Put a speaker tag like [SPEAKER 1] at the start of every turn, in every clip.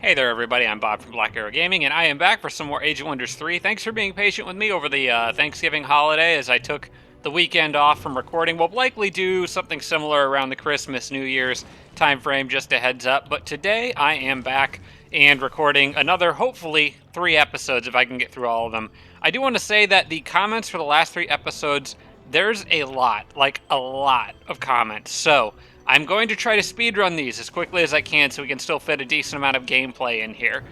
[SPEAKER 1] Hey there everybody, I'm Bob from Black Arrow Gaming, and I am back for some more Age of Wonders 3. Thanks for being patient with me over the Thanksgiving holiday as I took the weekend off from recording. We'll likely do something similar around the Christmas, New Year's time frame, just a heads up. But today I am back and recording another, hopefully, 3 episodes if I can get through all of them. I do want to say that the comments for the last 3 episodes, there's a lot, like a lot of comments. So I'm going to try to speedrun these as quickly as I can so we can still fit a decent amount of gameplay in here.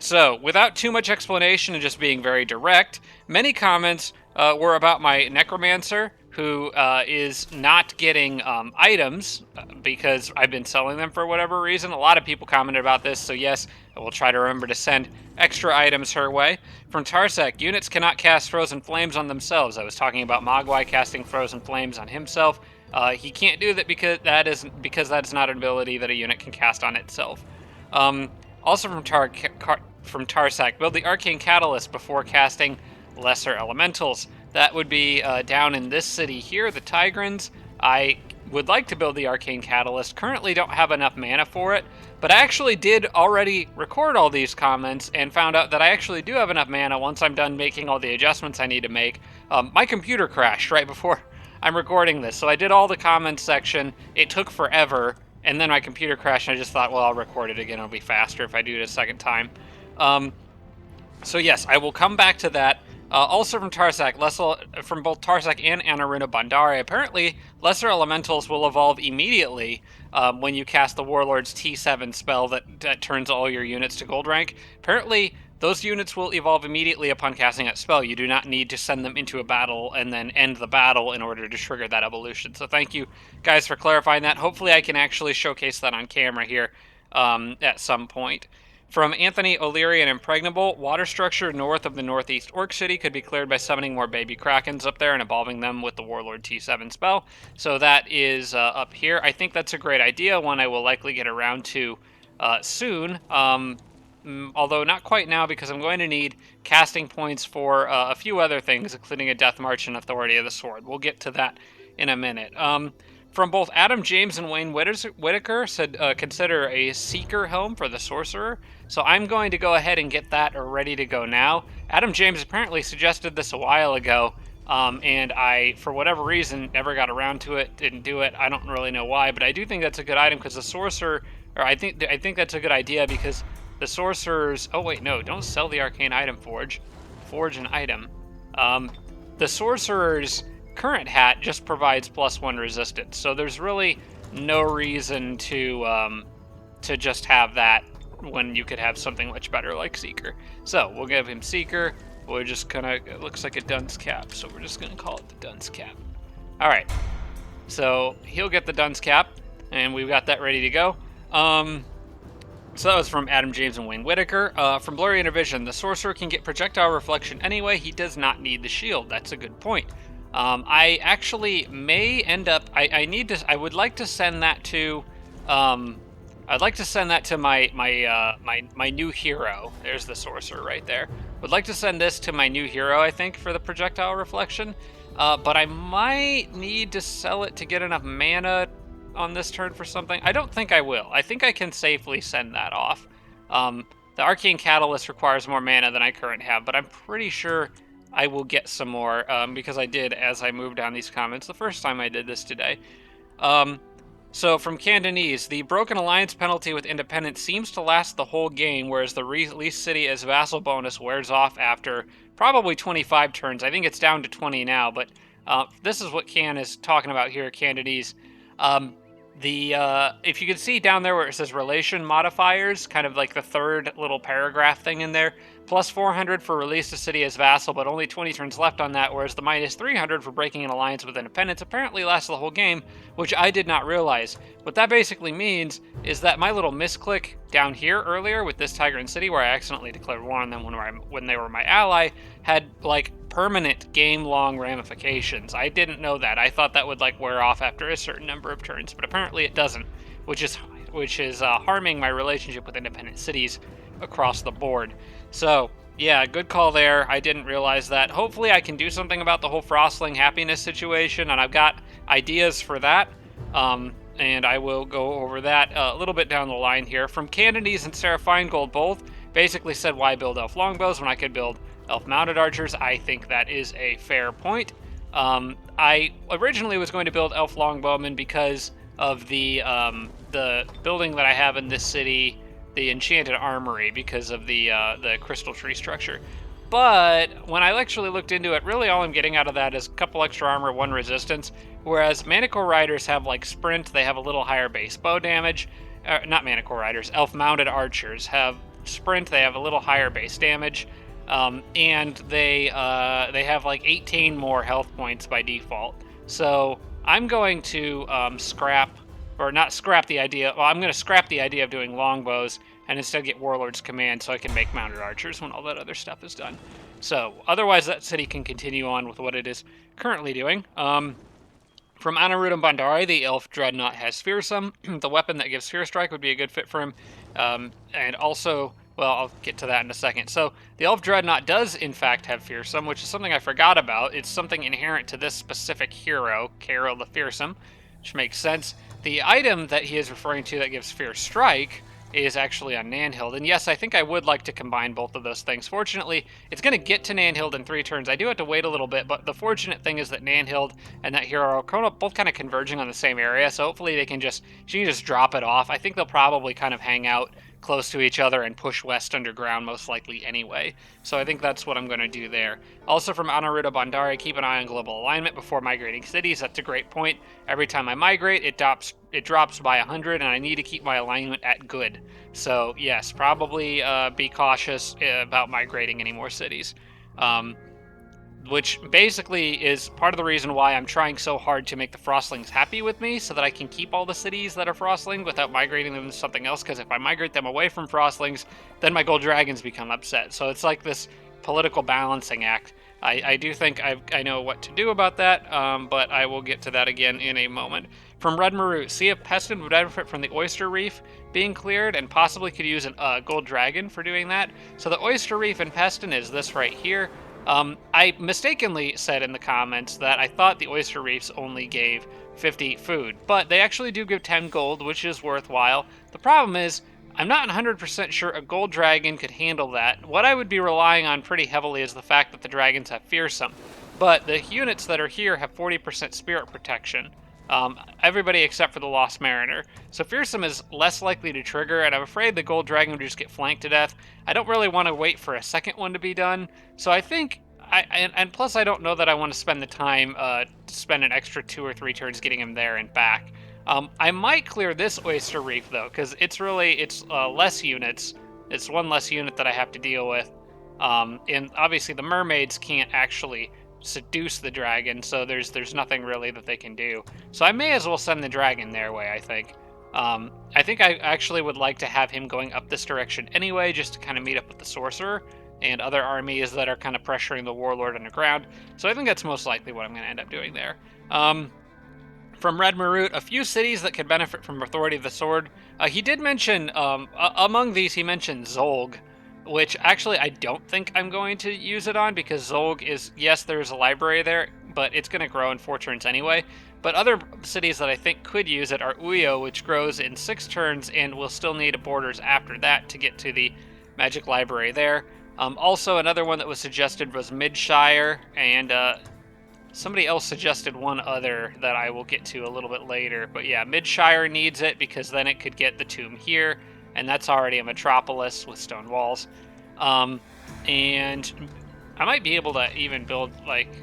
[SPEAKER 1] So, without too much explanation and just being very direct, many comments were about my Necromancer, who is not getting items because I've been selling them for whatever reason. A lot of people commented about this, so yes, I will try to remember to send extra items her way. From Tarsak, units cannot cast Frozen Flames on themselves. I was talking about Mogwai casting Frozen Flames on himself. He can't do that because that's not an ability that a unit can cast on itself. Also from Tarsak, build the Arcane Catalyst before casting Lesser Elementals. That would be down in this city here, the Tigrans. I would like to build the Arcane Catalyst. Currently don't have enough mana for it, but I actually did already record all these comments and found out that I actually do have enough mana once I'm done making all the adjustments I need to make. My computer crashed right before I'm recording this, so I did all the comments section. It took forever, and then my computer crashed, and I just thought, well, I'll record it again. It'll be faster if I do it a second time. So yes, I will come back to that. Also from Tarsak, from both Tarsak and Anaruna Bandare, apparently Lesser Elementals will evolve immediately when you cast the Warlord's T7 spell that turns all your units to gold rank. Apparently, those units will evolve immediately upon casting that spell. You do not need to send them into a battle and then end the battle in order to trigger that evolution. So thank you guys for clarifying that. Hopefully I can actually showcase that on camera here at some point. From Anthony O'Leary and Impregnable, water structure north of the northeast Orc City could be cleared by summoning more baby Krakens up there and evolving them with the Warlord T7 spell. So that is up here. I think that's a great idea, one I will likely get around to soon. Although not quite now because I'm going to need casting points for a few other things, including a Death March and Authority of the Sword. We'll get to that in a minute. From both Adam James and Wayne Whitaker said consider a Seeker Helm for the Sorcerer. So I'm going to go ahead and get that ready to go now. Adam James apparently suggested this a while ago, and I, for whatever reason, never got around to it, didn't do it. I don't really know why, but I do think that's a good item because the Sorcerer, or I think that's a good idea because the Sorcerer's... Oh, wait, no. Don't sell the Arcane Item Forge. Forge an item. The Sorcerer's current hat just provides +1 resistance, so there's really no reason to just have that when you could have something much better like Seeker. So, we'll give him Seeker. We're just gonna... It looks like a Dunce Cap, so we're just gonna call it the Dunce Cap. Alright. So, he'll get the Dunce Cap, and we've got that ready to go. So that was from Adam James and Wayne Whitaker. From Blurry Intervision, the Sorcerer can get projectile reflection anyway. He does not need the shield. That's a good point. I actually may end up... I would like to send that to... I'd like to send that to my new hero. There's the Sorcerer right there. Would like to send this to my new hero, I think, for the projectile reflection. But I might need to sell it to get enough mana on this turn for something. I don't think I will. I think I can safely send that off. The Arcane Catalyst requires more mana than I currently have, but I'm pretty sure I will get some more because I did as I moved down these comments the first time I did this today. So from Cantonese, the Broken Alliance penalty with Independence seems to last the whole game, whereas the Release City as Vassal bonus wears off after probably 25 turns. I think it's down to 20 now, but this is what Can is talking about here, Cantonese. If you can see down there where it says relation modifiers, kind of like the third little paragraph thing in there, plus 400 for release the city as vassal, but only 20 turns left on that, whereas the minus 300 for breaking an alliance with Independence apparently lasts the whole game, which I did not realize. What that basically means is that my little misclick down here earlier with this Tiger and City, where I accidentally declared war on them when they were my ally, had like permanent game-long ramifications. I didn't know that. I thought that would like wear off after a certain number of turns, but apparently it doesn't, which is harming my relationship with independent cities across the board. So yeah, good call there. I didn't realize that. Hopefully I can do something about the whole Frostling happiness situation, and I've got ideas for that. and I will go over that a little bit down the line here. From Cantonese and Seraphine Gold both basically said why build elf longbows when I could build elf mounted archers. I think that is a fair point. I originally was going to build elf longbowmen because of the building that I have in this city, the Enchanted Armory, because of the crystal tree structure. But when I actually looked into it, really all I'm getting out of that is a couple extra armor, 1 resistance. Whereas Manicore Riders have like sprint, they have a little higher base bow damage. Not Manicore Riders, elf mounted archers have sprint, they have a little higher base damage. And they have like 18 more health points by default. So I'm going to scrap, or not scrap the idea. Well, I'm going to scrap the idea of doing longbows and instead get Warlord's Command so I can make mounted archers when all that other stuff is done. So otherwise, that city can continue on with what it is currently doing. From Anaruddha Bandari, the Elf Dreadnought has Fearsome. The weapon that gives Fear Strike would be a good fit for him. And also, well, I'll get to that in a second. So the Elf Dreadnought does, in fact, have Fearsome, which is something I forgot about. It's something inherent to this specific hero, Carol the Fearsome, which makes sense. The item that he is referring to that gives Fear Strike is actually on Nanhild. And yes, I think I would like to combine both of those things. Fortunately, it's going to get to Nanhild in 3 turns. I do have to wait a little bit, but the fortunate thing is that Nanhild and that hero are both kind of converging on the same area, so hopefully she can just drop it off. I think they'll probably kind of hang out close to each other and push west underground most likely anyway. So I think that's what I'm going to do there. Also from Anaruddha Bandari, keep an eye on global alignment before migrating cities. That's a great point. Every time I migrate, it drops by 100, and I need to keep my alignment at good. So yes, probably be cautious about migrating any more cities. Which basically is part of the reason why I'm trying so hard to make the Frostlings happy with me, so that I can keep all the cities that are Frostling without migrating them to something else, because if I migrate them away from Frostlings, then my Gold Dragons become upset. So it's like this political balancing act. I do think I know what to do about that, but I will get to that again in a moment. From Red Marut, see if Peston would benefit from the Oyster Reef being cleared, and possibly could use a Gold Dragon for doing that. So the Oyster Reef in Peston is this right here. I mistakenly said in the comments that I thought the Oyster Reefs only gave 50 food, but they actually do give 10 gold, which is worthwhile. The problem is, I'm not 100% sure a gold dragon could handle that. What I would be relying on pretty heavily is the fact that the dragons have Fearsome, but the units that are here have 40% spirit protection. Everybody except for the Lost Mariner. So Fearsome is less likely to trigger, and I'm afraid the Gold Dragon would just get flanked to death. I don't really want to wait for a second one to be done, so I think, and plus I don't know that I want to spend the time to spend an extra 2 or 3 turns getting him there and back. I might clear this Oyster Reef, though, because it's less units. It's 1 less unit that I have to deal with. And obviously the mermaids can't actually seduce the dragon, so there's nothing really that they can do. So I may as well send the dragon their way, I think. I think I actually would like to have him going up this direction anyway, just to kind of meet up with the sorcerer and other armies that are kind of pressuring the warlord underground. So I think that's most likely what I'm going to end up doing there. From Red Marut, a few cities that could benefit from Authority of the Sword. He did mention, among these, he mentioned Zolg, which actually I don't think I'm going to use it on, because Zolg is, yes, there's a library there, but it's going to grow in 4 turns anyway. But other cities that I think could use it are Uyo, which grows in 6 turns and will still need borders after that to get to the magic library there. Also, another one that was suggested was Midshire, and somebody else suggested one other that I will get to a little bit later. But yeah, Midshire needs it because then it could get the tomb here, and that's already a metropolis with stone walls. And I might be able to even build, like,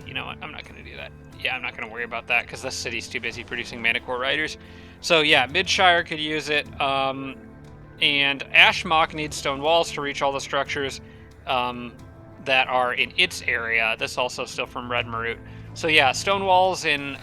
[SPEAKER 1] you know what, I'm not going to do that. Yeah, I'm not going to worry about that because this city's too busy producing Manicore Riders. So yeah, Midshire could use it. And Ashmok needs stone walls to reach all the structures that are in its area. This also still from Red Marut. So yeah, stone walls in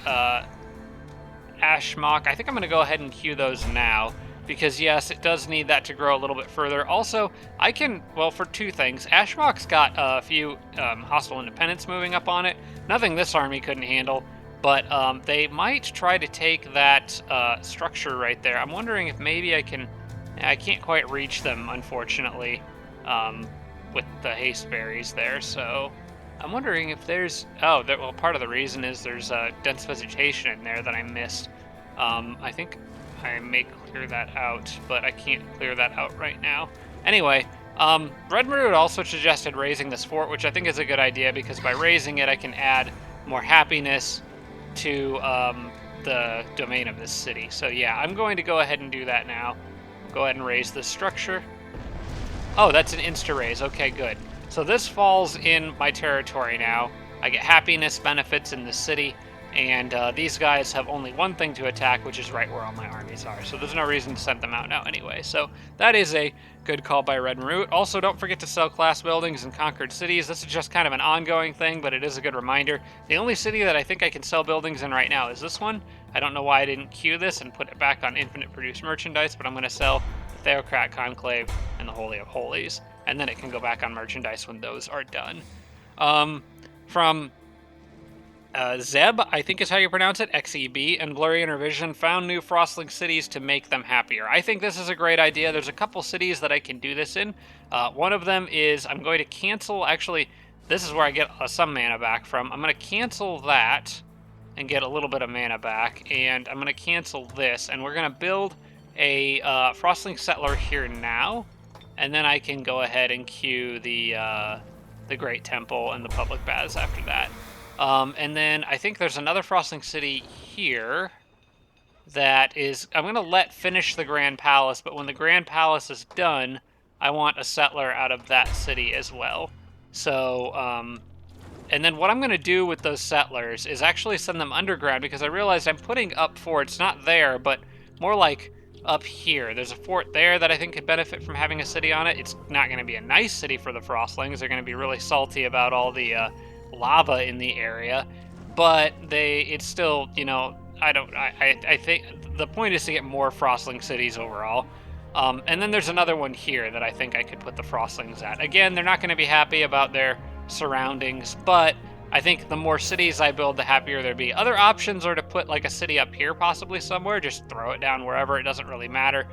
[SPEAKER 1] Ashmok. I think I'm going to go ahead and queue those now, because yes, it does need that to grow a little bit further. Also, I can, well, for 2 things. Ashmok's got a few hostile independents moving up on it. Nothing this army couldn't handle, but they might try to take that structure right there. I'm wondering if maybe I can't quite reach them, unfortunately, with the haste berries there, so I'm wondering if there's, well, part of the reason is there's dense vegetation in there that I missed. I think I may clear that out, but I can't clear that out right now. Anyway, Red Root also suggested raising this fort, which I think is a good idea, because by raising it, I can add more happiness to the domain of this city. So yeah, I'm going to go ahead and do that now. Go ahead and raise this structure. Oh, that's an insta-raise. Okay, good. So this falls in my territory now. I get happiness benefits in the city, and these guys have only one thing to attack, which is right where all my armies are. So there's no reason to send them out now anyway. So that is a good call by Red and Root. Also, don't forget to sell class buildings in conquered cities. This is just kind of an ongoing thing, but it is a good reminder. The only city that I think I can sell buildings in right now is this one. I don't know why I didn't queue this and put it back on infinite produce merchandise, but I'm going to sell the Theocrat Conclave and the Holy of Holies, and then it can go back on merchandise when those are done. From Zeb, I think is how you pronounce it, XEB, and Blurry Intervision found new Frostling cities to make them happier. I think this is a great idea. There's a couple cities that I can do this in. One of them is I'm going to cancel, actually, this is where I get some mana back from. I'm going to cancel that and get a little bit of mana back, and I'm going to cancel this, and we're going to build a Frostling Settler here now, and then I can go ahead and queue the Great Temple and the Public Baths after that. And then I think there's another Frostling City here that is, I'm going to let finish the Grand Palace, but when the Grand Palace is done, I want a settler out of that city as well. So, and then what I'm going to do with those settlers is actually send them underground, because I realized I'm putting up forts, not there, but more like up here. There's a fort there that I think could benefit from having a city on it. It's not going to be a nice city for the Frostlings. They're going to be really salty about all the lava in the area, but it's still, you know, I think the point is to get more Frostling cities overall. And then there's another one here that I think I could put the Frostlings at. Again, they're not going to be happy about their surroundings, but I think the more cities I build, the happier they'll be. Other options are to put like a city up here possibly somewhere, just throw it down wherever, it doesn't really matter.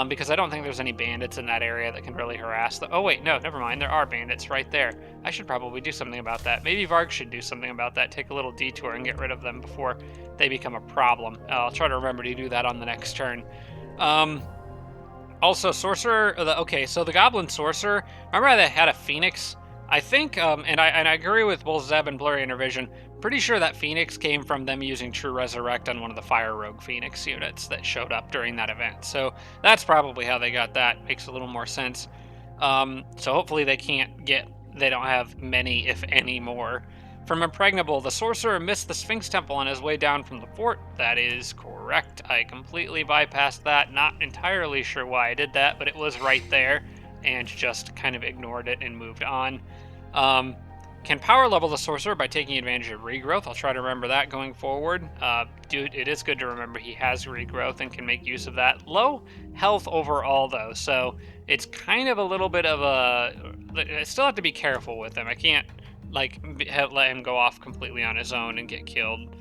[SPEAKER 1] Because I don't think there's any bandits in that area that can really harass them. Oh wait, no, never mind, there are bandits right there. I should probably do something about that. Maybe Varg should do something about that, take a little detour and get rid of them before they become a problem. I'll try to remember to do that on the next turn. Also, Sorcerer, okay, so the Goblin Sorcerer, remember they had a Phoenix? I think, and I agree with both Zeb and Blurry Intervision, pretty sure that Phoenix came from them using True Resurrect on one of the Fire Rogue Phoenix units that showed up during that event. So that's probably how they got that. Makes a little more sense. So hopefully they don't have many, if any, more. From Impregnable, the Sorcerer missed the Sphinx Temple on his way down from the fort. That is correct. I completely bypassed that. Not entirely sure why I did that, but it was right there, and just kind of ignored it and moved on. Can power level the Sorcerer by taking advantage of regrowth. I'll try to remember that going forward. Dude, it is good to remember he has regrowth and can make use of that. Low health overall, though, so it's kind of a little bit of I still have to be careful with him. I can't, like, let him go off completely on his own and get killed.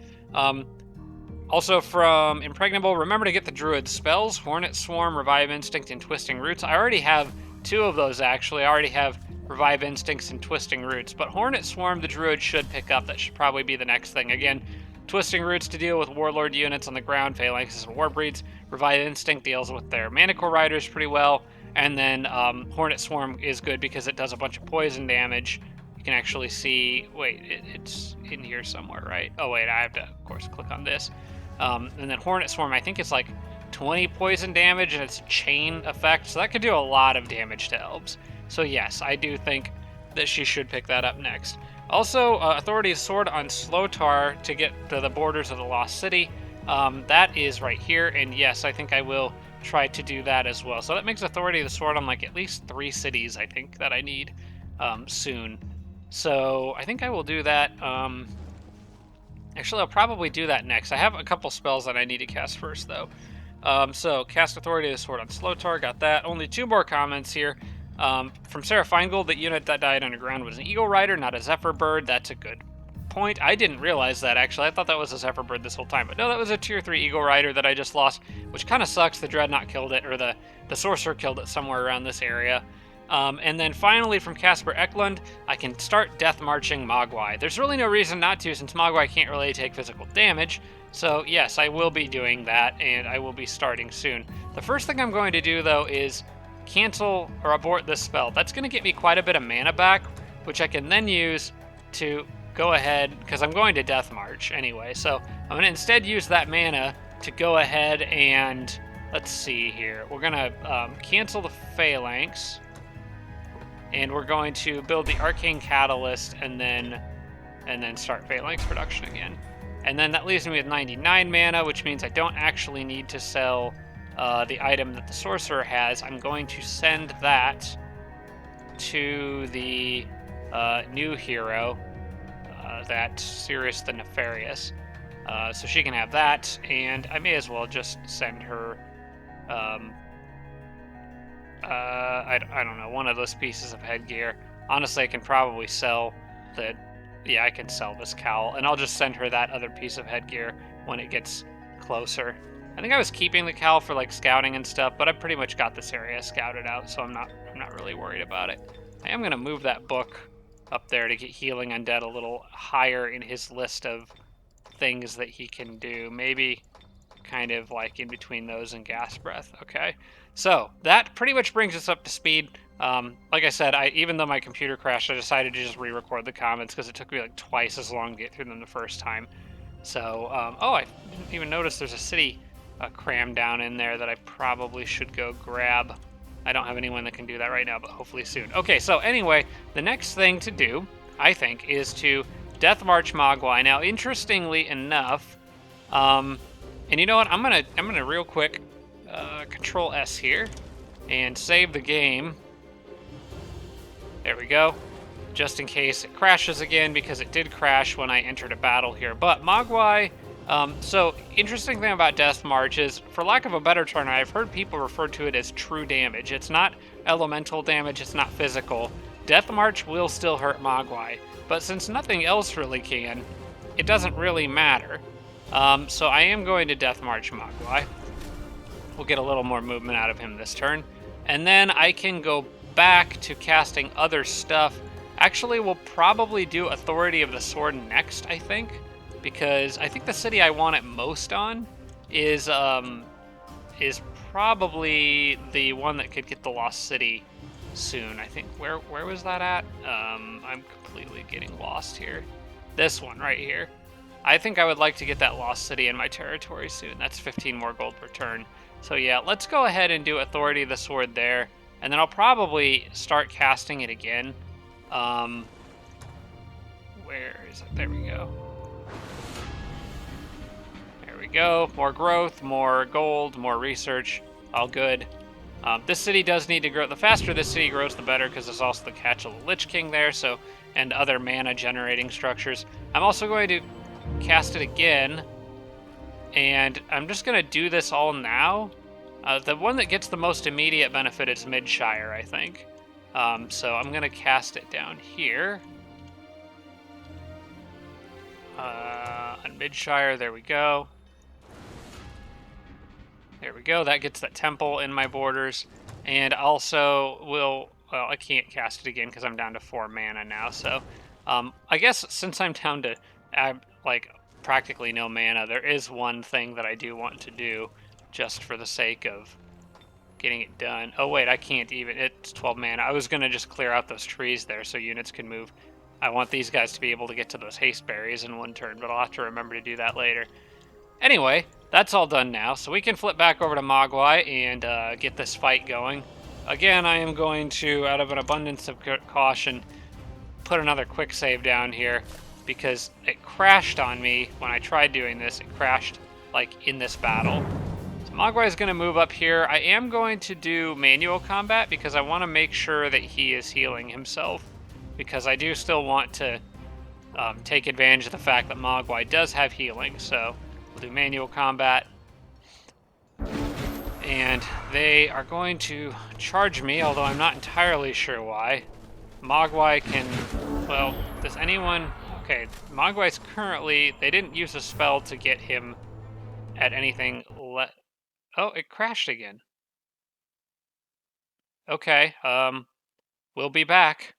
[SPEAKER 1] Also from Impregnable, remember to get the Druid Spells, Hornet Swarm, Revive Instinct, and Twisting Roots. I already have 2 of those, actually. I already have Revive Instincts and Twisting Roots, but Hornet Swarm the Druid should pick up. That should probably be the next thing. Again, Twisting Roots to deal with Warlord units on the ground, Phalanxes and Warbreeds. Revive Instinct deals with their Manticore Riders pretty well, and then Hornet Swarm is good because it does a bunch of poison damage. You can actually see, wait, it's in here somewhere, right? Oh wait, I have to, of course, click on this. And then Hornet Swarm, I think it's like 20 poison damage, and it's a chain effect, so that could do a lot of damage to elves. So yes, I do think that she should pick that up next. Also, Authority's Sword on Slotar to get to the borders of the Lost City. That is right here, and yes, I think I will try to do that as well. So that makes Authority of the Sword on like at least 3 cities, I think, that I need soon. So I think I will do that. Actually, I'll probably do that next. I have a couple spells that I need to cast first, though. So cast Authority of the Sword on Slotar, got that. Only 2 more comments here. From Sarah Feingold, the unit that died underground was an Eagle Rider, not a Zephyr Bird. That's a good point. I didn't realize that, actually. I thought that was a Zephyr Bird this whole time. But no, that was a Tier 3 Eagle Rider that I just lost, which kind of sucks. The Dreadnought killed it, or the Sorcerer killed it somewhere around this area. And then finally, from Casper Eklund, I can start Death Marching Mogwai. There's really no reason not to, since Mogwai can't really take physical damage. So yes, I will be doing that, and I will be starting soon. The first thing I'm going to do, though, is cancel or abort this spell. That's going to get me quite a bit of mana back, which I can then use to go ahead, because I'm going to Death March anyway. So I'm going to instead use that mana to go ahead and, let's see here. We're going to cancel the Phalanx, and we're going to build the Arcane Catalyst, and then start Phalanx production again. And then that leaves me with 99 mana, which means I don't actually need to sell the item that the sorcerer has. I'm going to send that to the new hero, that Sirius the Nefarious. So she can have that, and I may as well just send her, I don't know, one of those pieces of headgear. Honestly, I can probably sell the yeah, I can sell this cowl, and I'll just send her that other piece of headgear when it gets closer. I think I was keeping the cowl for like scouting and stuff, but I pretty much got this area scouted out, so I'm not really worried about it. I am gonna move that book up there to get healing undead a little higher in his list of things that he can do. Maybe kind of like in between those and gas breath. Okay, so that pretty much brings us up to speed. Like I said, even though my computer crashed, I decided to just re-record the comments because it took me like twice as long to get through them the first time. So, oh, I didn't even notice there's a city crammed down in there that I probably should go grab. I don't have anyone that can do that right now, but hopefully soon. Okay, so anyway, the next thing to do, I think, is to Death March Mogwai. Now, interestingly enough, and you know what? I'm gonna real quick Control S here and save the game. There we go. Just in case it crashes again, because it did crash when I entered a battle here. But Mogwai, so interesting thing about Death March is, for lack of a better term, I've heard people refer to it as true damage. It's not elemental damage, it's not physical. Death March will still hurt Mogwai, but since nothing else really can, it doesn't really matter. So I am going to Death March Mogwai. We'll get a little more movement out of him this turn. And then I can go back to casting other stuff. Actually, we'll probably do Authority of the Sword next, I think. Because I think the city I want it most on is probably the one that could get the Lost City soon. I think, where was that at? I'm completely getting lost here. This one right here. I think I would like to get that Lost City in my territory soon. That's 15 more gold per turn. So yeah, let's go ahead and do Authority of the Sword there. And then I'll probably start casting it again. Where is it? There we go. There we go. More growth, more gold, more research. All good. This city does need to grow. The faster this city grows, the better, because there's also the Catch of the Lich King there, so, and other mana generating structures. I'm also going to cast it again, and I'm just going to do this all now. The one that gets the most immediate benefit is Midshire, I think. So I'm going to cast it down here. On Midshire, there we go. There we go, that gets that temple in my borders. And also well, I can't cast it again because I'm down to 4 mana now, so I guess since I'm down to like practically no mana, there is one thing that I do want to do just for the sake of getting it done. Oh wait, I can't even, it's 12 mana. I was gonna just clear out those trees there so units can move. I want these guys to be able to get to those haste berries in one turn, but I'll have to remember to do that later. Anyway, that's all done now, so we can flip back over to Mogwai and get this fight going. Again, I am going to, out of an abundance of caution, put another quick save down here, because it crashed on me when I tried doing this. It crashed, like, in this battle. So Mogwai is going to move up here. I am going to do manual combat, because I want to make sure that he is healing himself, because I do still want to take advantage of the fact that Mogwai does have healing, so do manual combat, and they are going to charge me, although I'm not entirely sure why. Mogwai can, well, does anyone, okay, Mogwai's currently, they didn't use a spell to get him at anything, oh, it crashed again. Okay, we'll be back.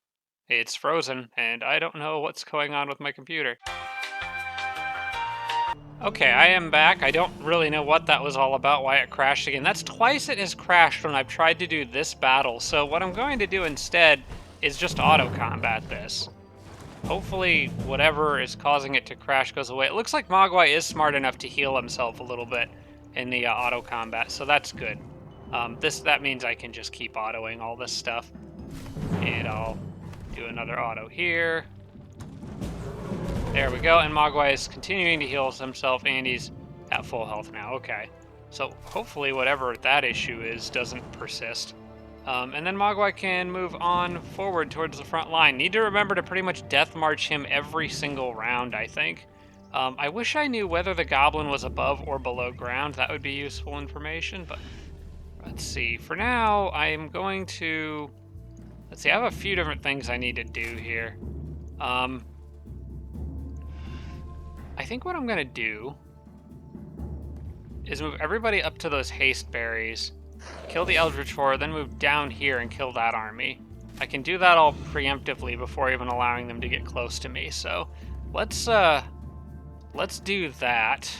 [SPEAKER 1] It's frozen, and I don't know what's going on with my computer. Okay, I am back. I don't really know what that was all about, why it crashed again. That's twice it has crashed when I've tried to do this battle. So what I'm going to do instead is just auto-combat this. Hopefully whatever is causing it to crash goes away. It looks like Mogwai is smart enough to heal himself a little bit in the auto-combat, so that's good. That means I can just keep autoing all this stuff. And I'll do another auto here. There we go, and Mogwai is continuing to heal himself, and he's at full health now. Okay, so hopefully whatever that issue is doesn't persist. And then Mogwai can move on forward towards the front line. Need to remember to pretty much death march him every single round, I think. I wish I knew whether the goblin was above or below ground. That would be useful information, but let's see. For now, I'm going to... Let's see, I have a few different things I need to do here. I think what I'm going to do is move everybody up to those haste berries, kill the Eldritch Horror, then move down here and kill that army. I can do that all preemptively before even allowing them to get close to me, so let's do that.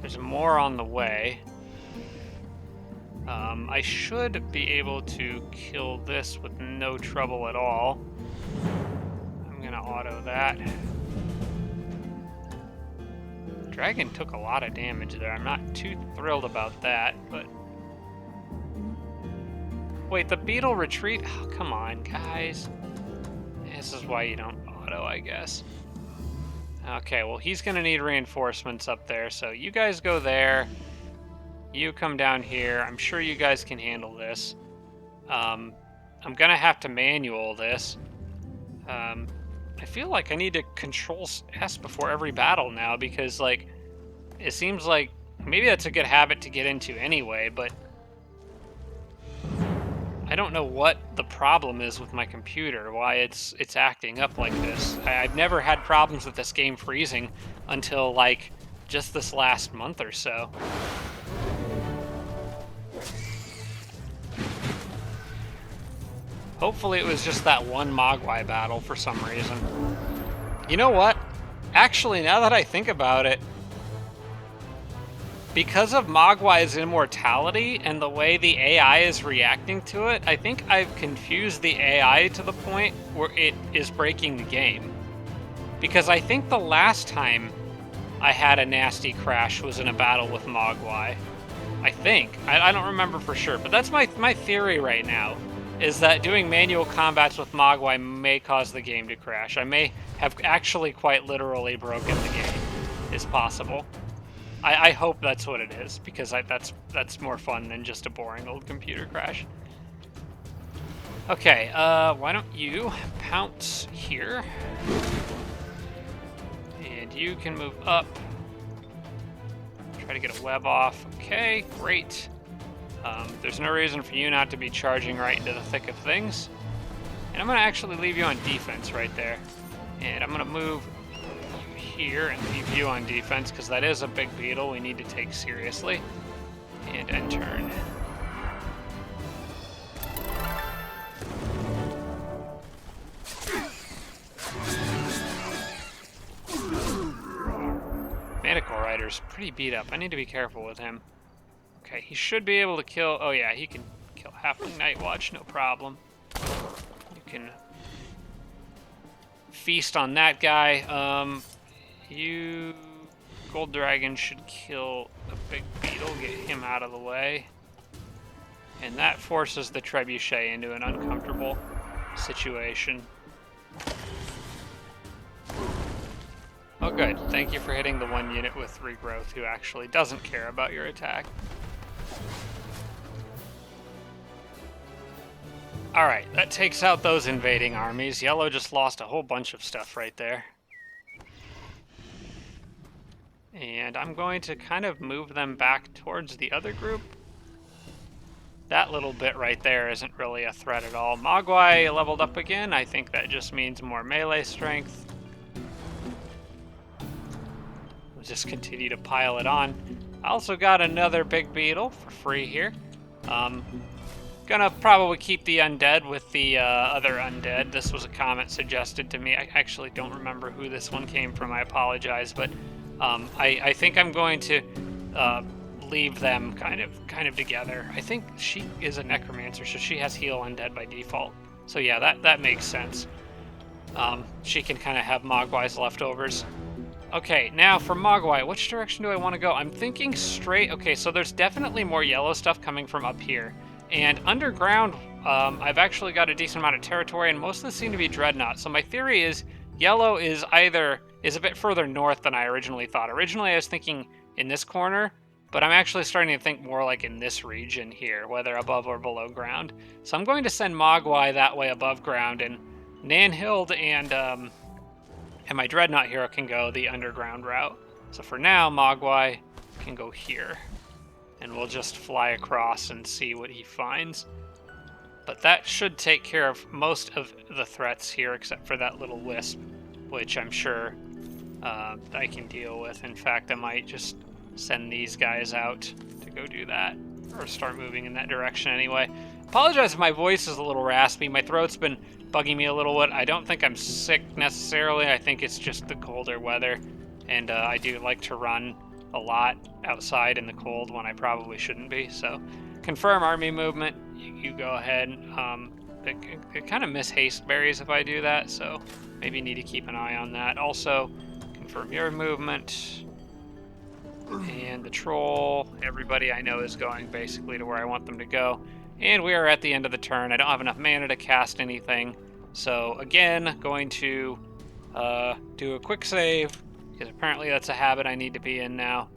[SPEAKER 1] There's more on the way. I should be able to kill this with no trouble at all. I'm gonna auto that. Dragon took a lot of damage there. I'm not too thrilled about that, but... Wait, the beetle retreat? Oh, come on, guys. This is why you don't auto, I guess. Okay, well, he's gonna need reinforcements up there, so you guys go there. You come down here. I'm sure you guys can handle this. I'm gonna have to manual this. I feel like I need to control S before every battle now because, like, it seems like maybe that's a good habit to get into anyway, but I don't know what the problem is with my computer, why it's acting up like this. I've never had problems with this game freezing until, like, just this last month or so. Hopefully it was just that one Mogwai battle for some reason. You know what? Actually, now that I think about it, because of Mogwai's immortality and the way the AI is reacting to it, I think I've confused the AI to the point where it is breaking the game. Because I think the last time I had a nasty crash was in a battle with Mogwai. I think. I don't remember for sure, but that's my theory right now. Is that doing manual combats with Mogwai may cause the game to crash. I may have actually quite literally broken the game. It's possible. I hope that's what it is, because that's more fun than just a boring old computer crash. Okay, why don't you pounce here? And you can move up. Try to get a web off. Okay, great. There's no reason for you not to be charging right into the thick of things. And I'm going to actually leave you on defense right there. And I'm going to move you here and leave you on defense, because that is a big beetle we need to take seriously. And end turn. Medical Rider's pretty beat up. I need to be careful with him. Okay, he should be able to kill... Oh yeah, he can kill Halfling Night Watch, no problem. You can feast on that guy. You... Gold Dragon should kill the big beetle, get him out of the way. And that forces the Trebuchet into an uncomfortable situation. Oh good, thank you for hitting the one unit with regrowth who actually doesn't care about your attack. Alright, that takes out those invading armies. Yellow just lost a whole bunch of stuff right there. And I'm going to kind of move them back towards the other group. That little bit right there isn't really a threat at all. Mogwai leveled up again. I think that just means more melee strength. We'll just continue to pile it on. I also got another big beetle for free here. Gonna probably keep the undead with the other undead. This was a comment suggested to me. I actually don't remember who this one came from. I apologize, but I think I'm going to leave them kind of together. I think she is a necromancer, so she has heal undead by default. So yeah, that makes sense. She can kind of have Mogwai's leftovers. Okay, now for Mogwai, which direction do I want to go? I'm thinking straight. Okay, so there's definitely more yellow stuff coming from up here. And underground, I've actually got a decent amount of territory, and most of this seem to be dreadnought. So my theory is yellow is a bit further north than I originally thought. Originally, I was thinking in this corner, but I'm actually starting to think more like in this region here, whether above or below ground. So I'm going to send Mogwai that way above ground, and Nanhild and my Dreadnought hero can go the underground route. So for now, Mogwai can go here. And we'll just fly across and see what he finds. But that should take care of most of the threats here, except for that little wisp, which I'm sure I can deal with. In fact, I might just send these guys out to go do that, or start moving in that direction anyway. Apologize if my voice is a little raspy. My throat's been bugging me a little bit. I don't think I'm sick necessarily. I think it's just the colder weather, and I do like to run a lot outside in the cold when I probably shouldn't be. So confirm army movement. You go ahead. I kind of miss haste berries if I do that, so maybe need to keep an eye on that. Also, confirm your movement. And the troll, everybody I know is going basically to where I want them to go. And we are at the end of the turn. I don't have enough mana to cast anything. So again, going to do a quick save, because apparently that's a habit I need to be in now.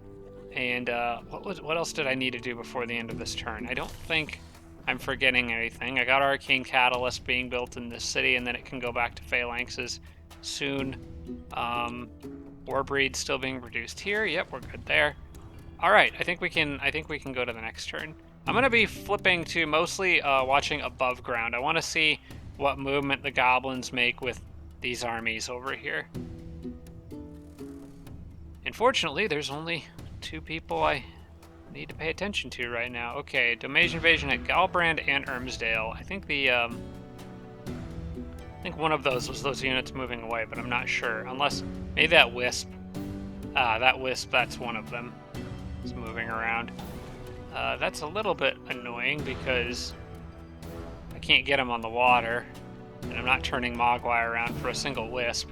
[SPEAKER 1] And what else did I need to do before the end of this turn? I don't think I'm forgetting anything. I got Arcane Catalyst being built in this city, and then it can go back to Phalanxes soon. Warbreed still being reduced here. Yep, we're good there. All right, I think we can go to the next turn. I'm gonna be flipping to mostly watching above ground. I want to see what movement the goblins make with these armies over here. Unfortunately, there's only 2 people I need to pay attention to right now. Okay, Domain Invasion at Galbrand and Ermsdale. I think one of those was those units moving away, but I'm not sure. Unless maybe that wisp. That's one of them. It's moving around. That's a little bit annoying because I can't get him on the water, and I'm not turning Mogwai around for a single wisp.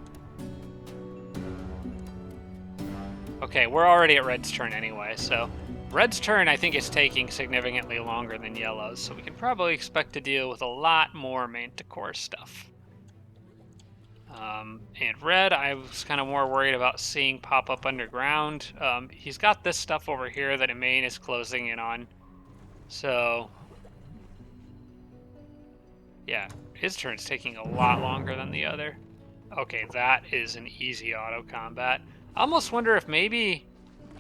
[SPEAKER 1] Okay, we're already at Red's turn anyway, so Red's turn I think is taking significantly longer than Yellow's, so we can probably expect to deal with a lot more Manticore stuff. And Red, I was kind of more worried about seeing pop up underground. He's got this stuff over here that Amain is closing in on. So, yeah, his turn's taking a lot longer than the other. Okay, that is an easy auto combat. I almost wonder if maybe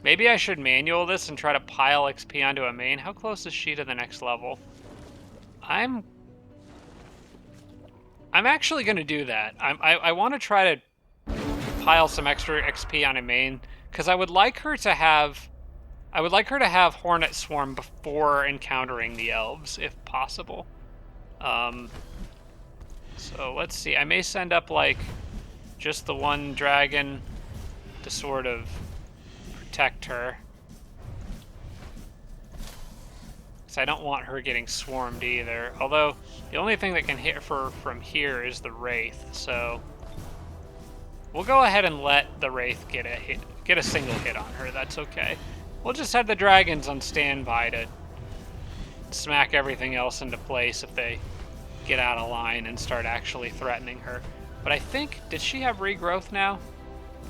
[SPEAKER 1] I should manual this and try to pile XP onto Amain. How close is she to the next level? I'm actually going to do that. I want to try to pile some extra XP on Amain, because I would like her to have Hornet Swarm before encountering the elves, if possible. So let's see. I may send up like just the one dragon to sort of protect her, because I don't want her getting swarmed either. Although the only thing that can hit her from here is the Wraith, so we'll go ahead and let the Wraith get a single hit on her. That's okay. We'll just have the dragons on standby to smack everything else into place if they get out of line and start actually threatening her. But I think, did she have regrowth now?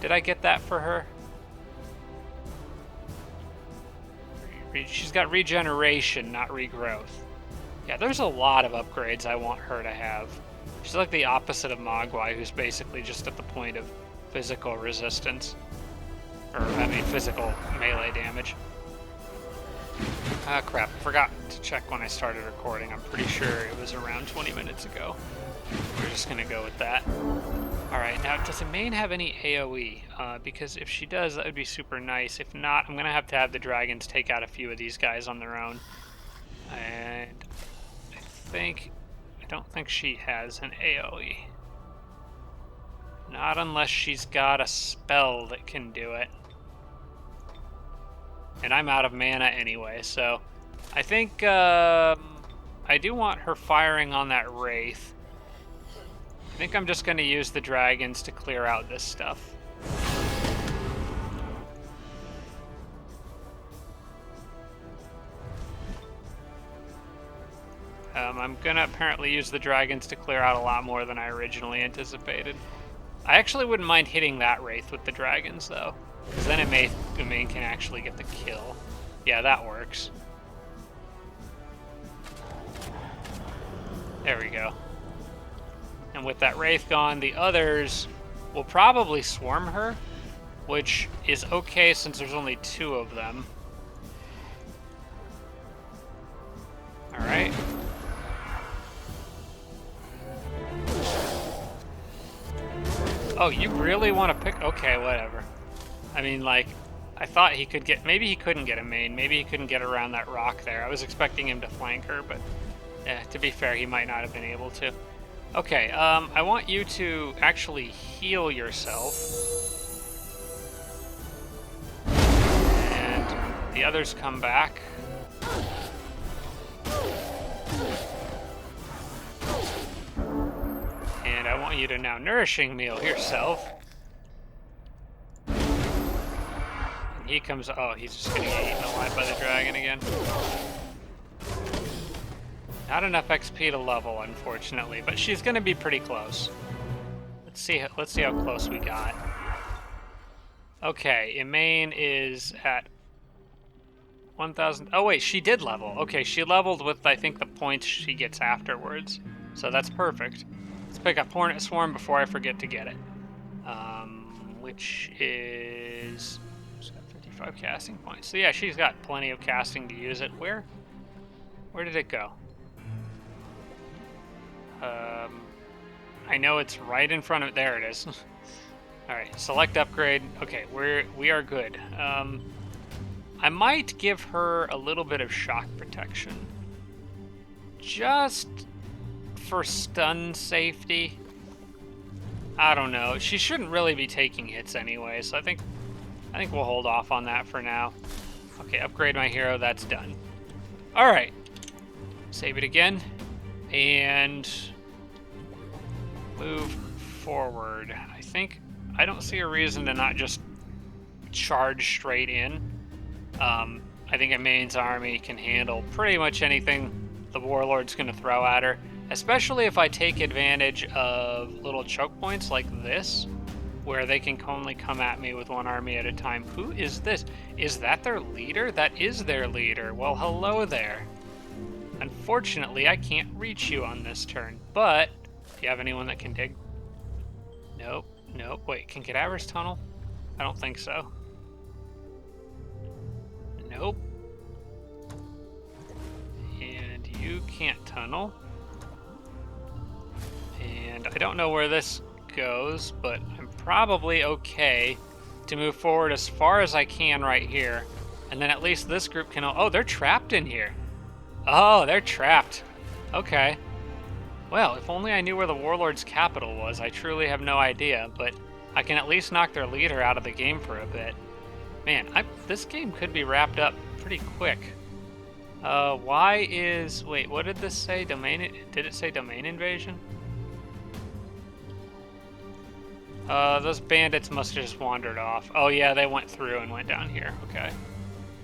[SPEAKER 1] Did I get that for her? She's got regeneration, not regrowth. Yeah, there's a lot of upgrades I want her to have. She's like the opposite of Mogwai, who's basically just at the point of physical resistance. Or, I mean, physical melee damage. Ah, crap. I forgot to check when I started recording. I'm pretty sure it was around 20 minutes ago. We're just going to go with that. Alright, now does Amain have any AoE? Because if she does, that would be super nice. If not, I'm going to have the dragons take out a few of these guys on their own. And I don't think she has an AoE. Not unless she's got a spell that can do it. And I'm out of mana anyway, so I think I do want her firing on that Wraith. I think I'm just going to use the dragons to clear out this stuff. I'm going to apparently use the dragons to clear out a lot more than I originally anticipated. I actually wouldn't mind hitting that Wraith with the dragons, though, because then the main can actually get the kill. Yeah, that works. There we go. And with that Wraith gone, the others will probably swarm her, which is okay since there's only 2 of them. Alright. Oh, you really want to pick? Okay, whatever. I mean, like, I thought he could get... Maybe he couldn't get a main. Maybe he couldn't get around that rock there. I was expecting him to flank her, but to be fair, he might not have been able to. Okay, I want you to actually heal yourself. And the others come back. And I want you to now nourishing meal yourself. And he comes... Oh, he's just gonna get eaten alive by the dragon again. Not enough XP to level, unfortunately, but she's gonna be pretty close. Let's see how close we got. Okay, Imain is at 1,000. Oh wait, she did level. Okay, she leveled with, I think, the points she gets afterwards. So that's perfect. Let's pick up Hornet Swarm before I forget to get it. Which is... She's got 55 casting points. So yeah, she's got plenty of casting to use it. Where did it go? I know it's right in front of... There it is. Alright, select upgrade. Okay, we are good. I might give her a little bit of shock protection. Just for stun safety. I don't know. She shouldn't really be taking hits anyway, so I think we'll hold off on that for now. Okay, upgrade my hero. That's done. Alright. Save it again. And move forward. I don't see a reason to not just charge straight in. I think Imain's army can handle pretty much anything the Warlord's going to throw at her, especially if I take advantage of little choke points like this, where they can only come at me with one army at a time. Who is this? Is that their leader? That is their leader. Well, hello there. Unfortunately, I can't reach you on this turn, but do you have anyone that can dig? Nope. Nope. Wait, can Cadavers tunnel? I don't think so. Nope. And you can't tunnel. And I don't know where this goes, but I'm probably okay to move forward as far as I can right here. And then at least this group can... Oh, they're trapped in here. Oh, they're trapped. Okay. Well, if only I knew where the Warlord's capital was. I truly have no idea, but I can at least knock their leader out of the game for a bit. Man, this game could be wrapped up pretty quick. Why is... Wait, what did this say? Did it say domain invasion? Those bandits must have just wandered off. Oh yeah, they went through and went down here. Okay.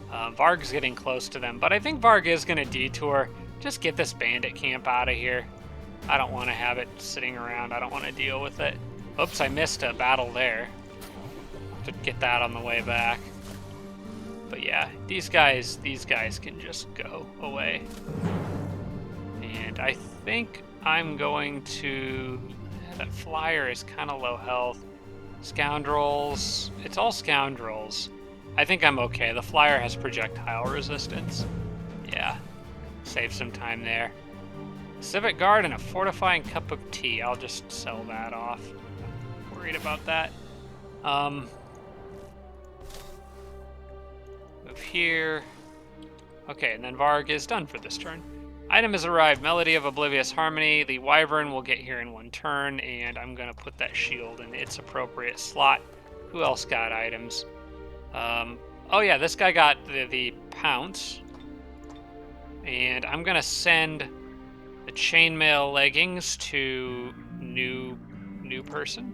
[SPEAKER 1] Varg's getting close to them, but I think Varg is going to detour. Just get this bandit camp out of here. I don't want to have it sitting around. I don't want to deal with it. Oops, I missed a battle there. To get that on the way back. But yeah, these guys can just go away. And I think I'm going to... That flyer is kind of low health. Scoundrels. It's all scoundrels. I think I'm okay. The flyer has projectile resistance. Yeah. Save some time there. Civic Guard and a fortifying cup of tea. I'll just sell that off. Not worried about that. Move here. Okay, and then Varg is done for this turn. Item has arrived. Melody of Oblivious Harmony. The Wyvern will get here in 1 turn, and I'm going to put that shield in its appropriate slot. Who else got items? Oh yeah, this guy got the Pounce. And I'm going to send the Chainmail Leggings to new person.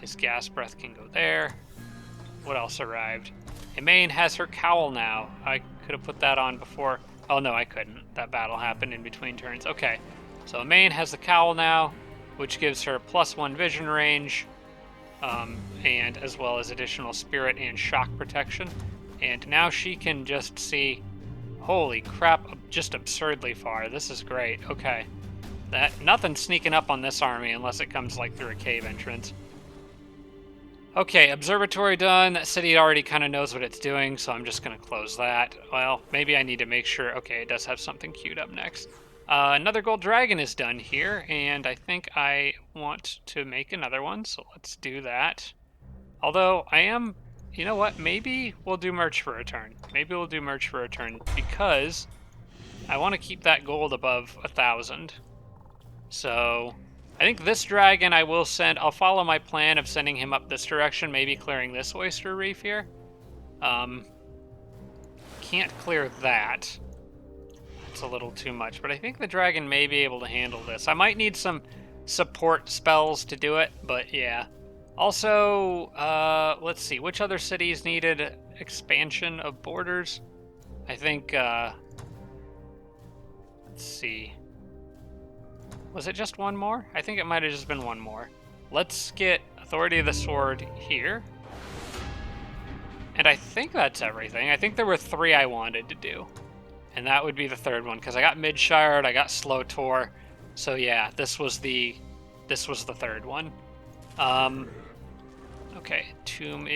[SPEAKER 1] His Gas Breath can go there. What else arrived? Emaine has her cowl now. I could have put that on before. Oh no, I couldn't. That battle happened in between turns. Okay, so Emaine has the cowl now, which gives her +1 vision range, and as well as additional spirit and shock protection. And now she can just see, holy crap, just absurdly far. This is great. Okay, nothing's sneaking up on this army unless it comes like through a cave entrance. Okay, observatory done. That city already kind of knows what it's doing, so I'm just going to close that. Well, maybe I need to make sure. Okay, it does have something queued up next. Another gold dragon is done here, and I think I want to make another one, so let's do that. Although, you know what? Maybe we'll do merch for a turn. Maybe we'll do merch for a turn, because I want to keep that gold above 1,000. So I think this dragon I will send. I'll follow my plan of sending him up this direction, maybe clearing this Oyster Reef here. Can't clear that. It's a little too much, but I think the dragon may be able to handle this. I might need some support spells to do it, but yeah. Also, let's see, which other cities needed expansion of borders? I think, let's see. Was it just one more? I think it might have just been one more. Let's get Authority of the Sword here. And I think that's everything. I think there were 3 I wanted to do. And that would be the 3rd one, because I got Midshard, I got Slow Tor. So yeah, this was the 3rd one. Okay, Tomb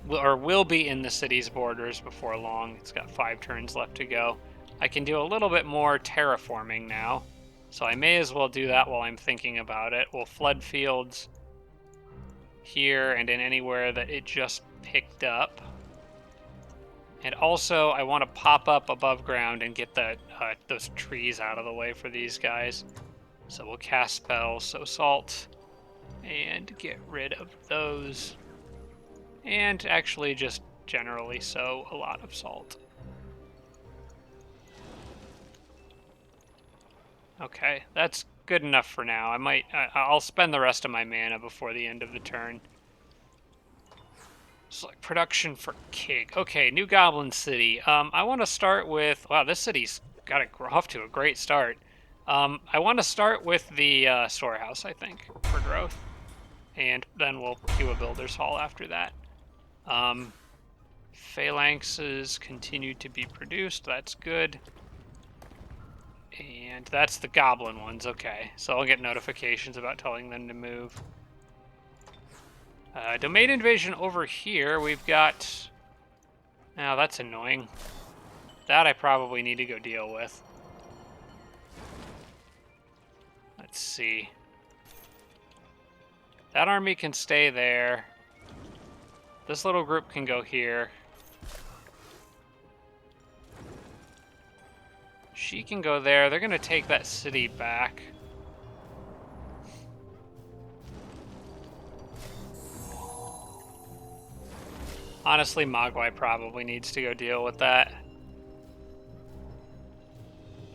[SPEAKER 1] will be in the city's borders before long. It's got 5 turns left to go. I can do a little bit more terraforming now, so I may as well do that while I'm thinking about it. We'll flood fields here and in anywhere that it just picked up. And also, I want to pop up above ground and get those trees out of the way for these guys. So we'll cast spells, so salt, and get rid of those. And actually just generally sow a lot of salt. Okay, that's good enough for now. I'll spend the rest of my mana before the end of the turn. Select production for Kig. Okay, new Goblin City. I want to start with, wow, this city's got off to a great start. I want to start with the storehouse, I think, for growth. And then we'll do a Builder's Hall after that. Phalanxes continue to be produced. That's good. And that's the goblin ones. Okay, so I'll get notifications about telling them to move. Domain invasion over here. We've got... Now, that's annoying. That I probably need to go deal with. Let's see. That army can stay there. This little group can go here. She can go there. They're going to take that city back. Honestly, Mogwai probably needs to go deal with that.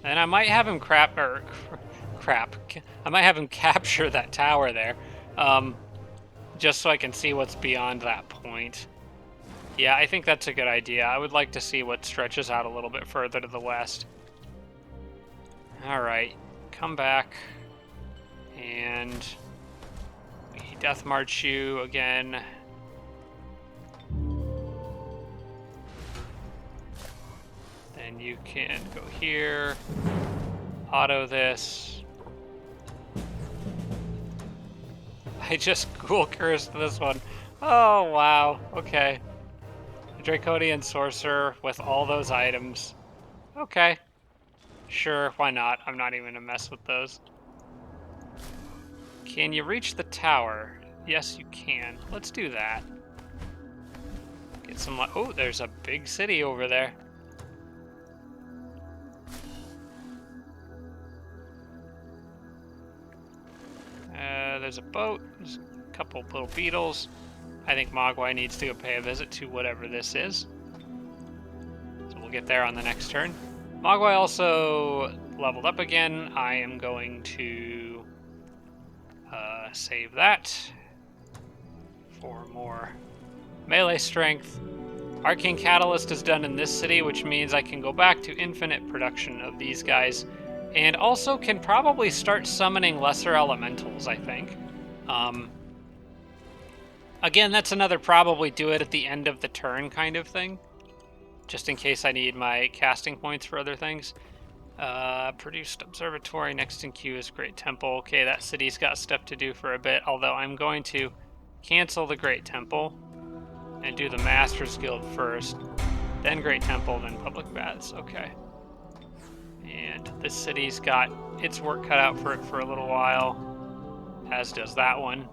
[SPEAKER 1] And I might have him I might have him capture that tower there. Just so I can see what's beyond that point. Yeah, I think that's a good idea. I would like to see what stretches out a little bit further to the west. Alright, come back. And we Death March you again. Then you can go here. Auto this. I just ghoul cursed this one. Oh, wow. Okay. Draconian Sorcerer with all those items. Okay. Sure, why not? I'm not even gonna mess with those. Can you reach the tower? Yes, you can. Let's do that. Get some... Oh, there's a big city over there. there's a boat. There's a couple little beetles. I think Mogwai needs to go pay a visit to whatever this is. So we'll get there on the next turn. Mogwai also leveled up again. I am going to save that for more melee strength. Arcane Catalyst is done in this city, which means I can go back to infinite production of these guys, and also can probably start summoning lesser elementals, I think. Again, that's another probably do it at the end of the turn kind of thing, just in case I need my casting points for other things. Produced Observatory, next in queue is Great Temple. Okay, that city's got stuff to do for a bit, although I'm going to cancel the Great Temple and do the Masters Guild first, then Great Temple, then Public Baths. Okay. And this city's got its work cut out for it for a little while, as does that one.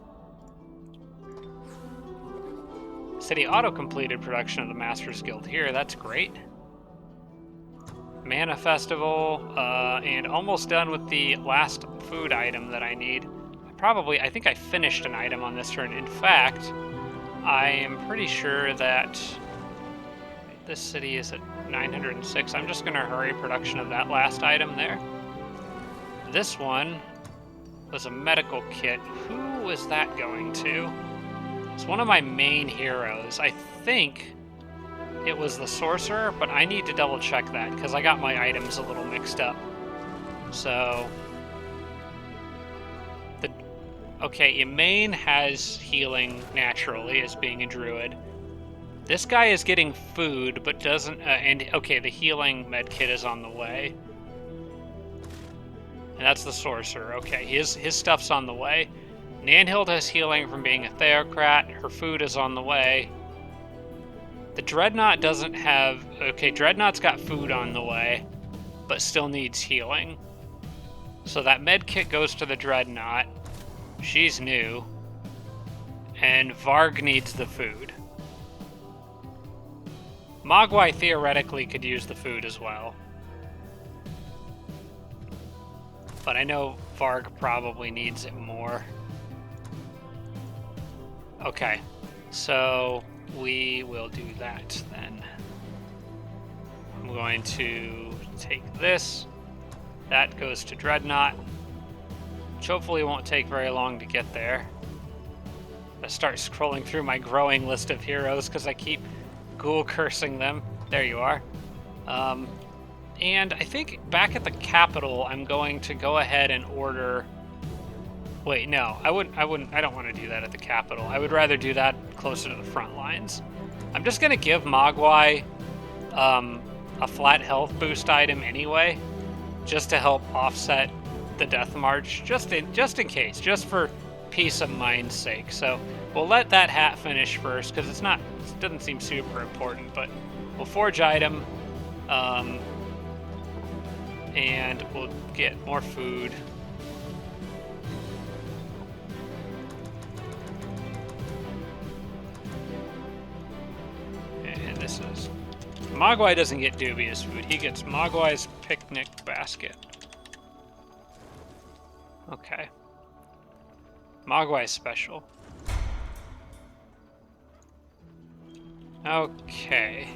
[SPEAKER 1] City auto-completed production of the Masters Guild here. That's great. Mana Festival, and almost done with the last food item that I need. I think I finished an item on this turn. In fact, I am pretty sure that this city is at 906. I'm just going to hurry production of that last item there. This one was a medical kit. Who was that going to? It's one of my main heroes. I think it was the Sorcerer, but I need to double check that because I got my items a little mixed up. So, okay, Imane has healing naturally as being a druid. This guy is getting food, but doesn't, okay, the healing med kit is on the way. And that's the Sorcerer. Okay, his stuff's on the way. Nanhild has healing from being a Theocrat. Her food is on the way. The Dreadnought doesn't have... Okay, Dreadnought's got food on the way, but still needs healing. So that med kit goes to the Dreadnought. She's new. And Varg needs the food. Mogwai theoretically could use the food as well. But I know Varg probably needs it more. Okay, so we will do that then. I'm going to take this. That goes to Dreadnought, which hopefully won't take very long to get there. I start scrolling through my growing list of heroes because I keep ghoul cursing them. There you are. And I think back at the capital, I'm going to go ahead and order... Wait, no, I don't want to do that at the capital. I would rather do that closer to the front lines. I'm just going to give Mogwai a flat health boost item anyway, just to help offset the Death March, just in case, just for peace of mind's sake. So we'll let that hat finish first, because it doesn't seem super important, but we'll forge item, and we'll get more food. And this is... Mogwai doesn't get dubious food. He gets Mogwai's picnic basket. Okay. Mogwai special. Okay.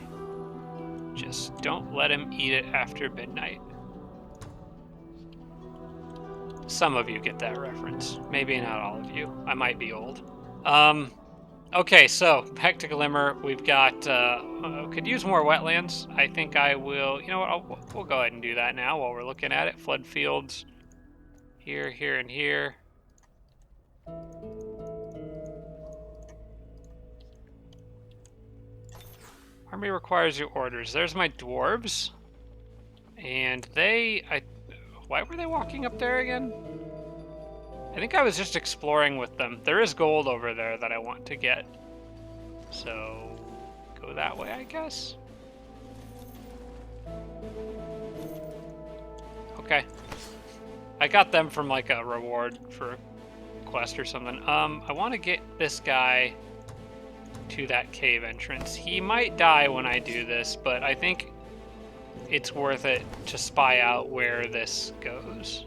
[SPEAKER 1] Just don't let him eat it after midnight. Some of you get that reference. Maybe not all of you. I might be old. Okay, so back to Glimmer. We've got, could use more wetlands. I think I will, you know what, we'll go ahead and do that now while we're looking at it. Flood fields here, here, and here. Army requires your orders. There's my dwarves. And why were they walking up there again? I think I was just exploring with them. There is gold over there that I want to get. So, go that way, I guess. Okay. I got them from like a reward for a quest or something. I want to get this guy to that cave entrance. He might die when I do this, but I think it's worth it to spy out where this goes.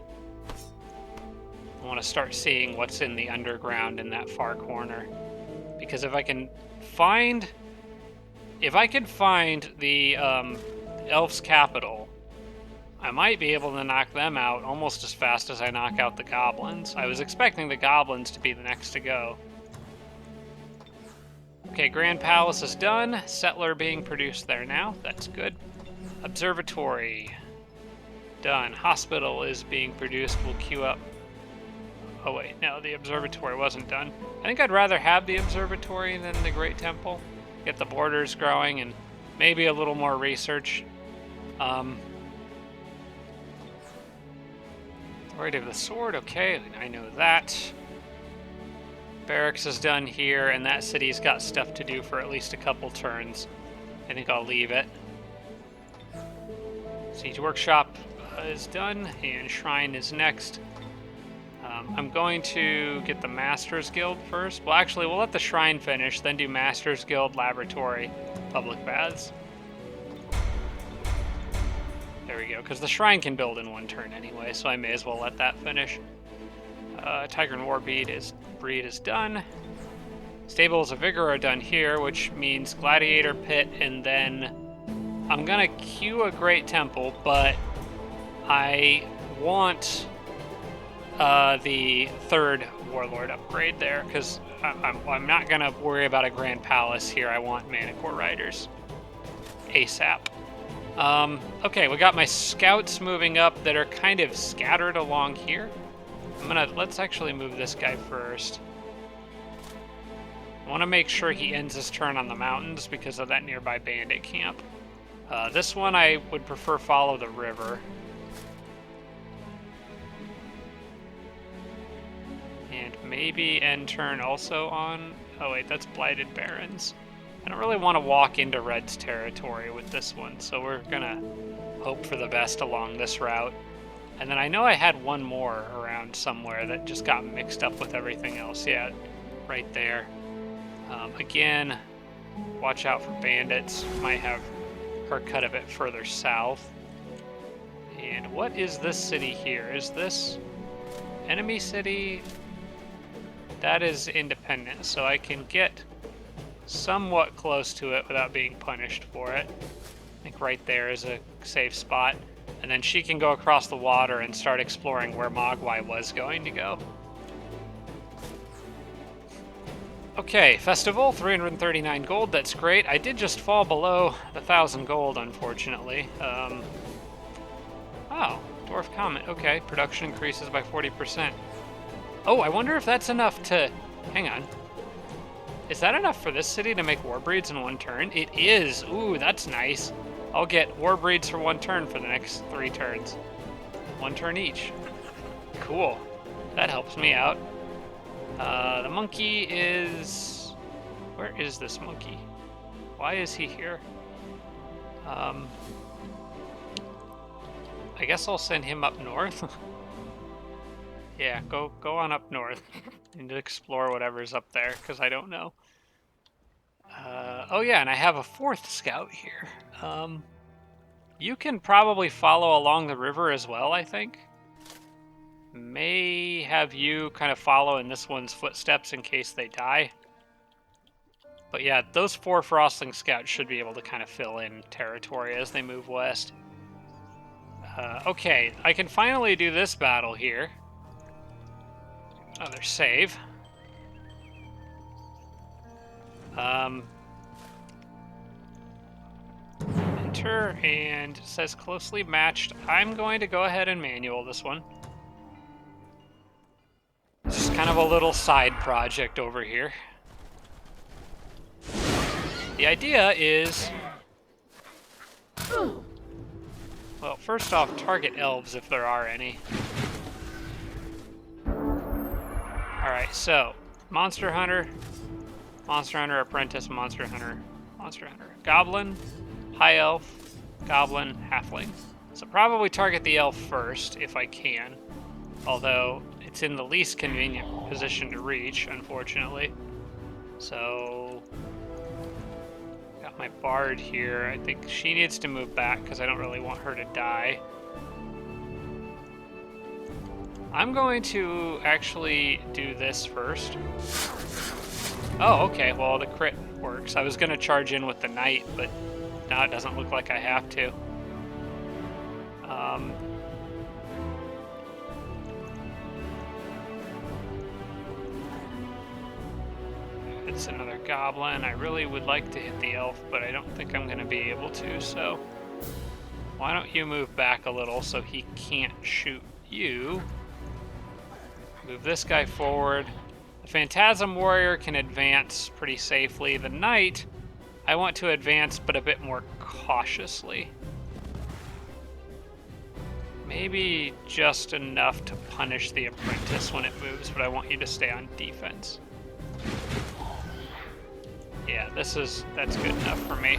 [SPEAKER 1] I want to start seeing what's in the underground in that far corner. Because if I can find the Elf's capital, I might be able to knock them out almost as fast as I knock out the goblins. I was expecting the goblins to be the next to go. Okay, Grand Palace is done. Settler being produced there now. That's good. Observatory. Done. Hospital is being produced. We'll queue up. Oh wait, no, the observatory wasn't done. I think I'd rather have the observatory than the Great Temple. Get the borders growing and maybe a little more research. Right of the sword, okay, I know that. Barracks is done here, and that city's got stuff to do for at least a couple turns. I think I'll leave it. Siege Workshop is done, and Shrine is next. I'm going to get the Masters Guild first. Well, actually, we'll let the Shrine finish, then do Masters Guild, Laboratory, Public Baths. There we go, because the Shrine can build in one turn anyway, so I may as well let that finish. Tiger and War Breed is done. Stables of Vigor are done here, which means Gladiator Pit, and then I'm gonna queue a Great Temple, but I want the third Warlord upgrade there, because I'm not gonna worry about a Grand Palace here. I want Manicore Riders ASAP. Okay, we got my scouts moving up that are kind of scattered along here. Let's actually move this guy first. I want to make sure he ends his turn on the mountains because of that nearby bandit camp. This one I would prefer follow the river. And maybe end turn also on... Oh wait, that's Blighted Barrens. I don't really want to walk into Red's territory with this one, so we're gonna hope for the best along this route. And then I know I had one more around somewhere that just got mixed up with everything else. Yeah, right there. Again, watch out for bandits. Might have her cut a bit further south. And what is this city here? Is this enemy city? That is independent, so I can get somewhat close to it without being punished for it. I think right there is a safe spot. And then she can go across the water and start exploring where Mogwai was going to go. Okay, Festival, 339 gold, that's great. I did just fall below the 1,000 gold, unfortunately. Oh, Dwarf Comet, okay. Production increases by 40%. Oh, I wonder if that's enough to... Hang on. Is that enough for this city to make war breeds in one turn? It is! Ooh, that's nice. I'll get war breeds for one turn for the next 3 turns. One turn each. Cool. That helps me out. The monkey is... Where is this monkey? Why is he here? I guess I'll send him up north. Yeah, go on up north and explore whatever's up there, because I don't know. Oh yeah, and I have a 4th scout here. You can probably follow along the river as well, I think. May have you kind of follow in this one's footsteps in case they die. But yeah, those 4 Frostling scouts should be able to kind of fill in territory as they move west. Okay, I can finally do this battle here. Another save. Enter, and it says closely matched. I'm going to go ahead and manual this one. It's just kind of a little side project over here. The idea is... Well, first off, target elves if there are any. Alright, so, Monster Hunter, Apprentice, Monster Hunter. Goblin, High Elf, Goblin, Halfling. So probably target the elf first, if I can. Although, it's in the least convenient position to reach, unfortunately. So... Got my Bard here. I think she needs to move back, because I don't really want her to die. I'm going to actually do this first. Oh, okay, well, the crit works. I was going to charge in with the knight, but now it doesn't look like I have to. It's another goblin. I really would like to hit the elf, but I don't think I'm going to be able to, so why don't you move back a little so he can't shoot you? Move this guy forward. The Phantasm Warrior can advance pretty safely. The Knight, I want to advance, but a bit more cautiously. Maybe just enough to punish the Apprentice when it moves, but I want you to stay on defense. Yeah, that's good enough for me.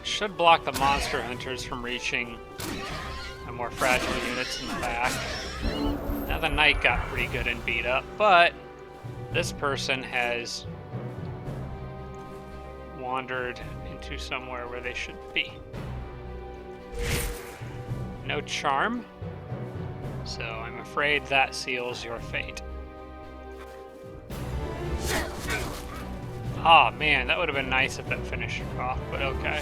[SPEAKER 1] Should block the monster hunters from reaching the more fragile units in the back. Now the knight got pretty good and beat up, but this person has wandered into somewhere where they should be. No charm, so I'm afraid that seals your fate. Ah, man, that would have been nice if that finished her off, but okay.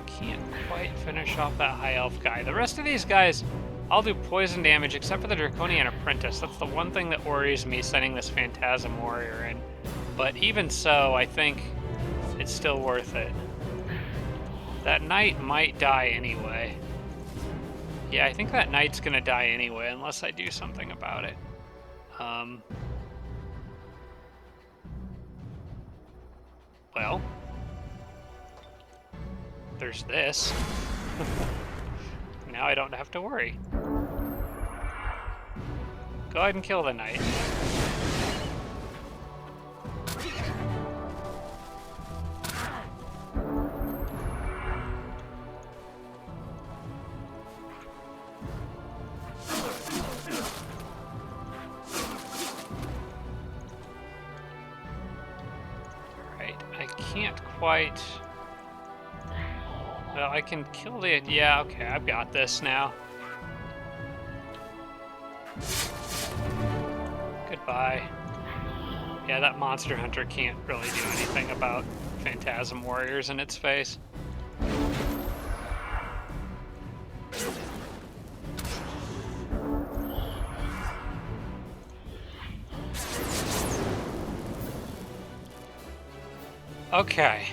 [SPEAKER 1] Can't quite finish off that high elf guy. The rest of these guys, I'll do poison damage except for the Draconian Apprentice. That's the one thing that worries me sending this Phantasm Warrior in. But even so, I think it's still worth it. That knight might die anyway. Yeah, I think that knight's gonna die anyway, unless I do something about it. Well, there's this. Now I don't have to worry. Go ahead and kill the knight. Quite. Well, I can kill the. Yeah, okay, I've got this now. Goodbye. Yeah, that monster hunter can't really do anything about Phantasm Warriors in its face. Okay.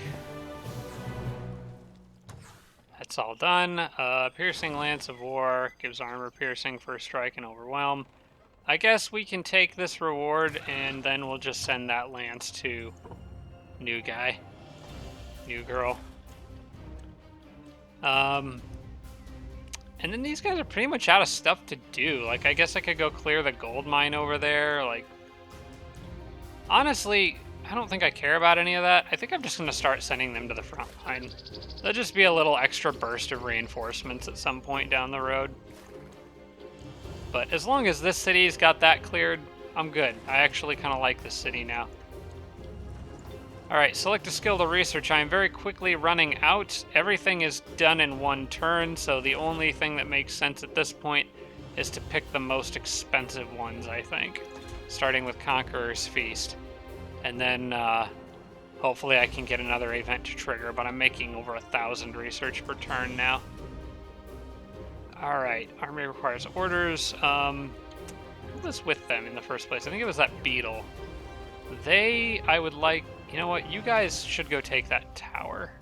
[SPEAKER 1] That's all done. Piercing Lance of War gives armor piercing, first strike, and overwhelm. I guess we can take this reward, and then we'll just send that lance to new guy. New girl. And then these guys are pretty much out of stuff to do. Like, I guess I could go clear the gold mine over there. Like, honestly, I don't think I care about any of that. I think I'm just going to start sending them to the front line. There'll just be a little extra burst of reinforcements at some point down the road. But as long as this city's got that cleared, I'm good. I actually kind of like this city now. Alright, select a skill to research. I am very quickly running out. Everything is done in one turn, so the only thing that makes sense at this point is to pick the most expensive ones, I think. Starting with Conqueror's Feast. And then hopefully I can get another event to trigger, but I'm making over 1,000 research per turn now. Alright, army requires orders. Who was with them in the first place? I think it was that beetle. I would like, you know what, you guys should go take that tower.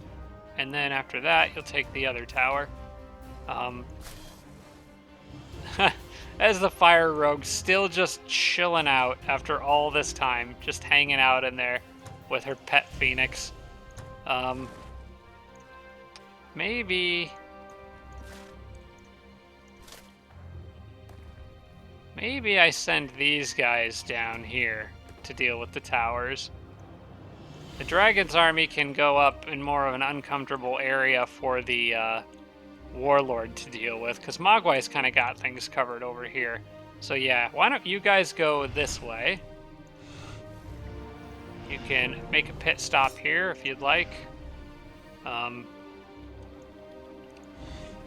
[SPEAKER 1] And then after that, you'll take the other tower. As the fire rogue, still just chilling out after all this time, just hanging out in there with her pet phoenix. Maybe I send these guys down here to deal with the towers. The dragon's army can go up in more of an uncomfortable area for the warlord to deal with, because Mogwai's kind of got things covered over here. So yeah, why don't you guys go this way? You can make a pit stop here if you'd like. Who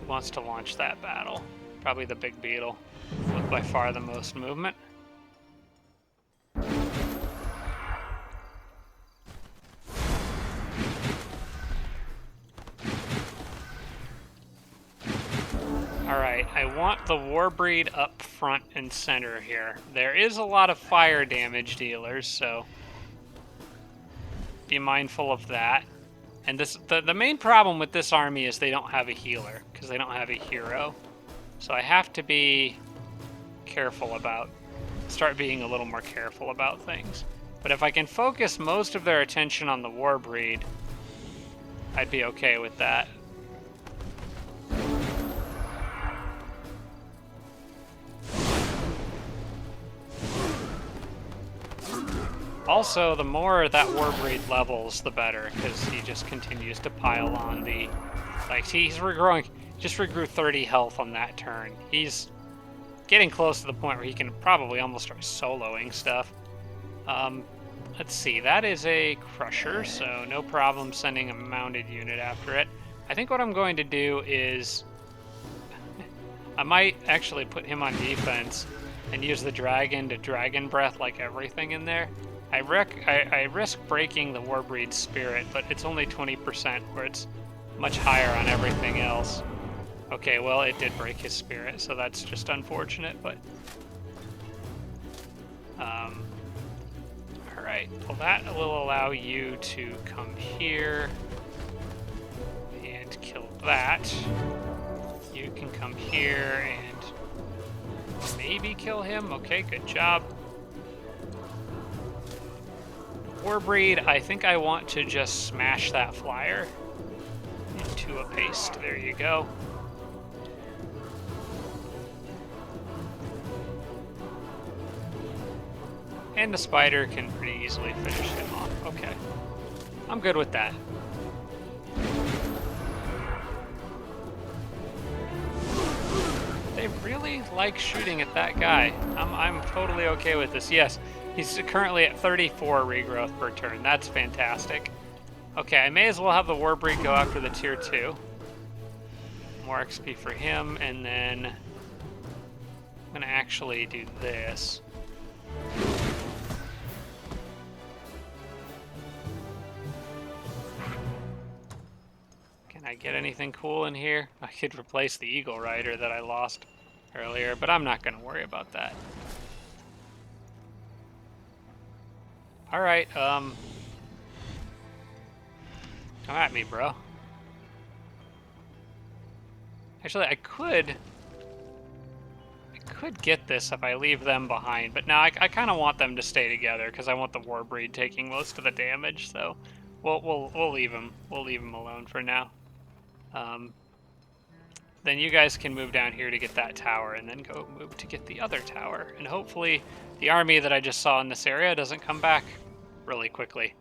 [SPEAKER 1] wants to launch that battle? Probably the big beetle, with by far the most movement. Alright, I want the Warbreed up front and center here. There is a lot of fire damage dealers, so be mindful of that. And the main problem with this army is they don't have a healer, because they don't have a hero. So I have to be careful about, start being a little more careful about things. But if I can focus most of their attention on the Warbreed, I'd be okay with that. Also, the more that Warbreed levels, the better, because he just continues to pile on the... Like, he's regrowing, just regrew 30 health on that turn. He's getting close to the point where he can probably almost start soloing stuff. Let's see, that is a Crusher, so no problem sending a mounted unit after it. I think what I'm going to do is... I might actually put him on defense and use the dragon to Dragon Breath like everything in there. I risk breaking the Warbreed Spirit, but it's only 20%, where it's much higher on everything else. Okay, well, it did break his spirit, so that's just unfortunate, but... Alright, well that will allow you to come here and kill that. You can come here and maybe kill him. Okay, good job. Warbreed, I think I want to just smash that flyer into a paste. There you go. And the spider can pretty easily finish him off. Okay. I'm good with that. They really like shooting at that guy. I'm totally okay with this. Yes, he's currently at 34 regrowth per turn. That's fantastic. Okay, I may as well have the Warbreed go after the tier 2. More XP for him, and then I'm gonna actually do this. Can I get anything cool in here? I could replace the Eagle Rider that I lost earlier, but I'm not gonna worry about that. Alright, come at me, bro. Actually, I could get this if I leave them behind, but now I kind of want them to stay together because I want the Warbreed taking most of the damage. So we'll leave them. We'll leave them alone for now. Then you guys can move down here to get that tower, and then go move to get the other tower. And hopefully the army that I just saw in this area doesn't come back really quickly.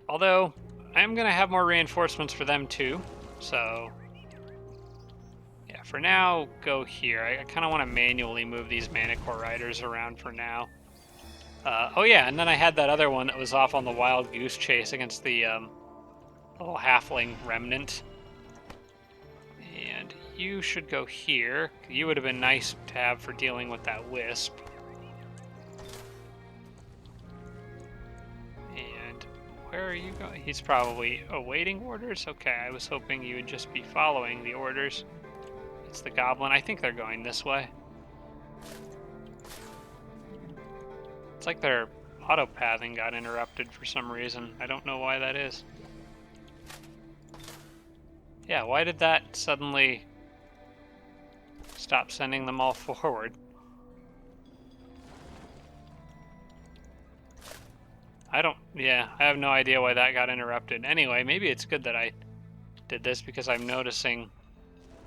[SPEAKER 1] Although I am going to have more reinforcements for them too, so yeah, for now, go here. I kind of want to manually move these Manicore Riders around for now. Oh yeah, and then I had that other one that was off on the Wild Goose Chase against the little Halfling Remnant. And you should go here. You would have been nice to have for dealing with that Wisp. And where are you going? He's probably awaiting orders? Okay, I was hoping you would just be following the orders. It's the Goblin. I think they're going this way. It's like their auto-pathing got interrupted for some reason. I don't know why that is. Yeah, why did that suddenly stop sending them all forward? Yeah, I have no idea why that got interrupted. Anyway, maybe it's good that I did this because I'm noticing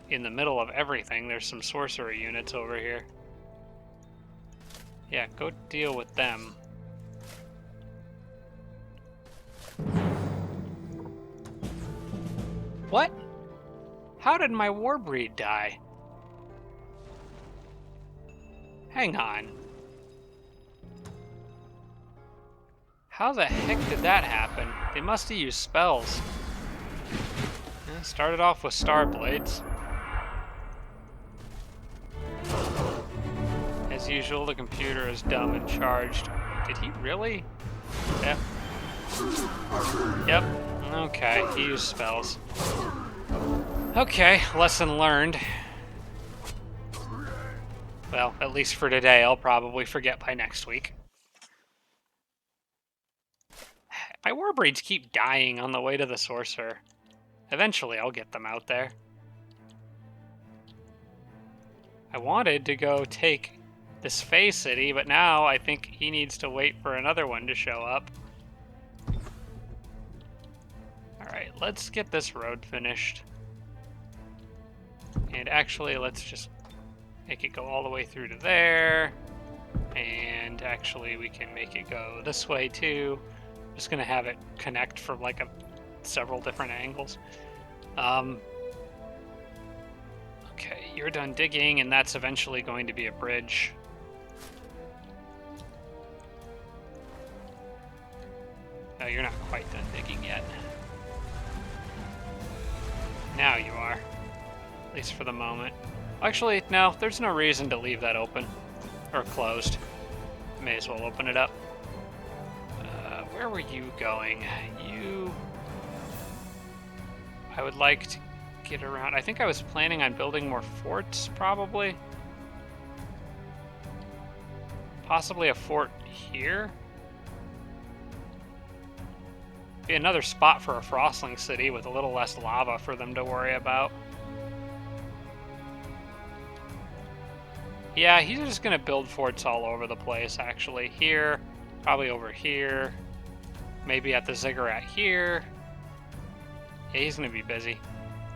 [SPEAKER 1] in the middle of everything there's some sorcery units over here. Yeah, go deal with them. What? How did my Warbreed die? Hang on. How the heck did that happen? They must have used spells. Yeah, started off with Star Blades. As usual, the computer is dumb and charged. Did he really? Yep. Yep. Okay, he used spells. Okay, lesson learned. Well, at least for today, I'll probably forget by next week. My Warbreeds keep dying on the way to the Sorcerer. Eventually, I'll get them out there. I wanted to go take this Fey City, but now I think he needs to wait for another one to show up. Alright, let's get this road finished. And actually, let's just make it go all the way through to there. And actually, we can make it go this way too. I'm just gonna have it connect from like several different angles. Okay, you're done digging, and that's eventually going to be a bridge. No, you're not quite done digging yet. Now you are. At least for the moment. Actually, no, there's no reason to leave that open. Or closed. May as well open it up. Where were you going? I would like to get around. I think I was planning on building more forts, probably. Possibly a fort here. Be another spot for a Frostling City with a little less lava for them to worry about. Yeah, he's just gonna build forts all over the place, actually. Here, probably over here. Maybe at the ziggurat here. Yeah, he's gonna be busy.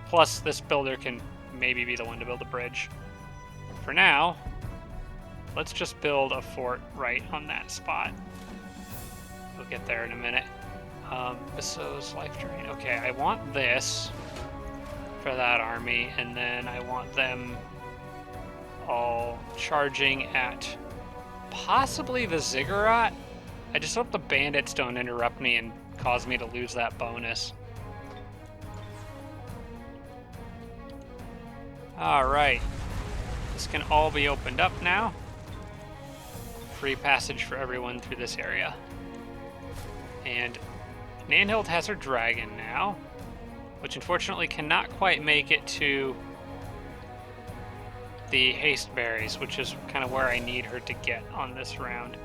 [SPEAKER 1] Plus, this builder can maybe be the one to build a bridge. For now, let's just build a fort right on that spot. We'll get there in a minute. Bisso's life drain. Okay, I want this for that army, and then I want them all charging at possibly the ziggurat. I just hope the bandits don't interrupt me and cause me to lose that bonus. Alright. This can all be opened up now. Free passage for everyone through this area. And Nanhild has her dragon now, which unfortunately cannot quite make it to the haste berries, which is kind of where I need her to get on this round.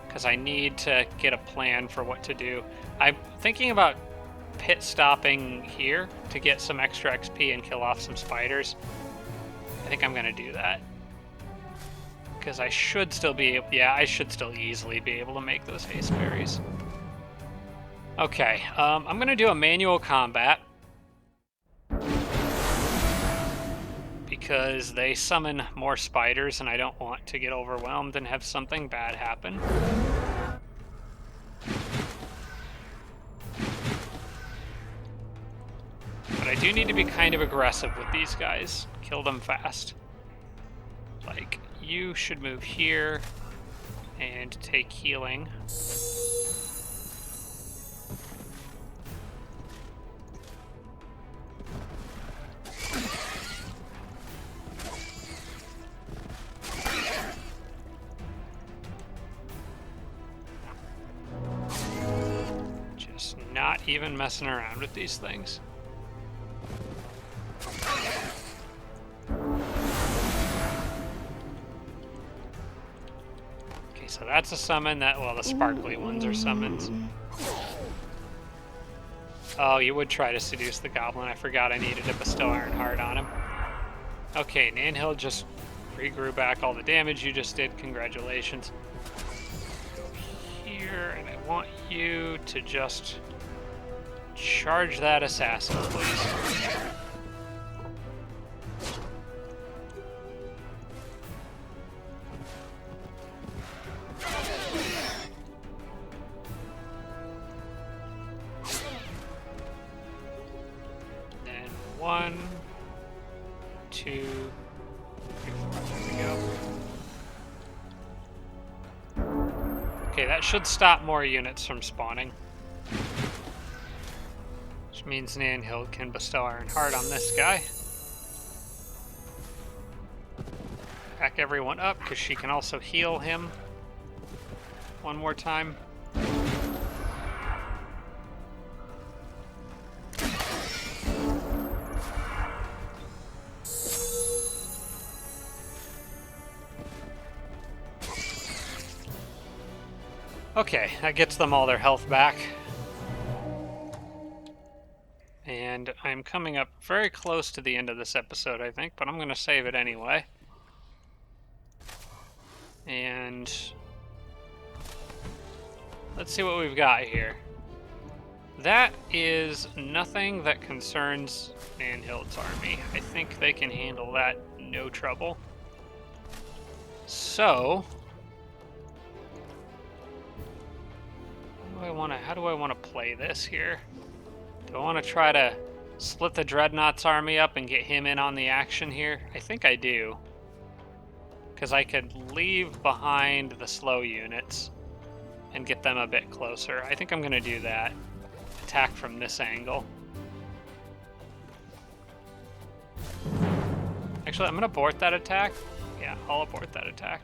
[SPEAKER 1] Because I need to get a plan for what to do. I'm thinking about pit stopping here to get some extra XP and kill off some spiders. I think I'm going to do that. Because I should still be able, yeah, I should still easily be able to make those haste berries. Okay, I'm going to do a manual combat. Because they summon more spiders and I don't want to get overwhelmed and have something bad happen. But I do need to be kind of aggressive with these guys. Kill them fast. Like, you should move here and take healing. Just not even messing around with these things. Okay, so that's a summon. Well, the sparkly ones are summons. Oh, you would try to seduce the goblin. I forgot I needed to bestow Iron Heart on him. Okay, Nanhild just regrew back all the damage you just did. Congratulations. Go here, and I want you to just charge that assassin, please. 2, 3, 4. There we go. Okay, that should stop more units from spawning. Which means Nanhild can bestow Iron Heart on this guy. Back everyone up, because she can also heal him one more time. Okay, that gets them all their health back. And I'm coming up very close to the end of this episode, I think, but I'm going to save it anyway. And let's see what we've got here. That is nothing that concerns Nanhild's army. I think they can handle that no trouble. So, how do I want to play this here? Do I want to try to split the Dreadnought's army up and get him in on the action here? I think I do. Because I could leave behind the slow units and get them a bit closer. I think I'm going to do that. Attack from this angle. Actually, I'm going to abort that attack. Yeah, I'll abort that attack.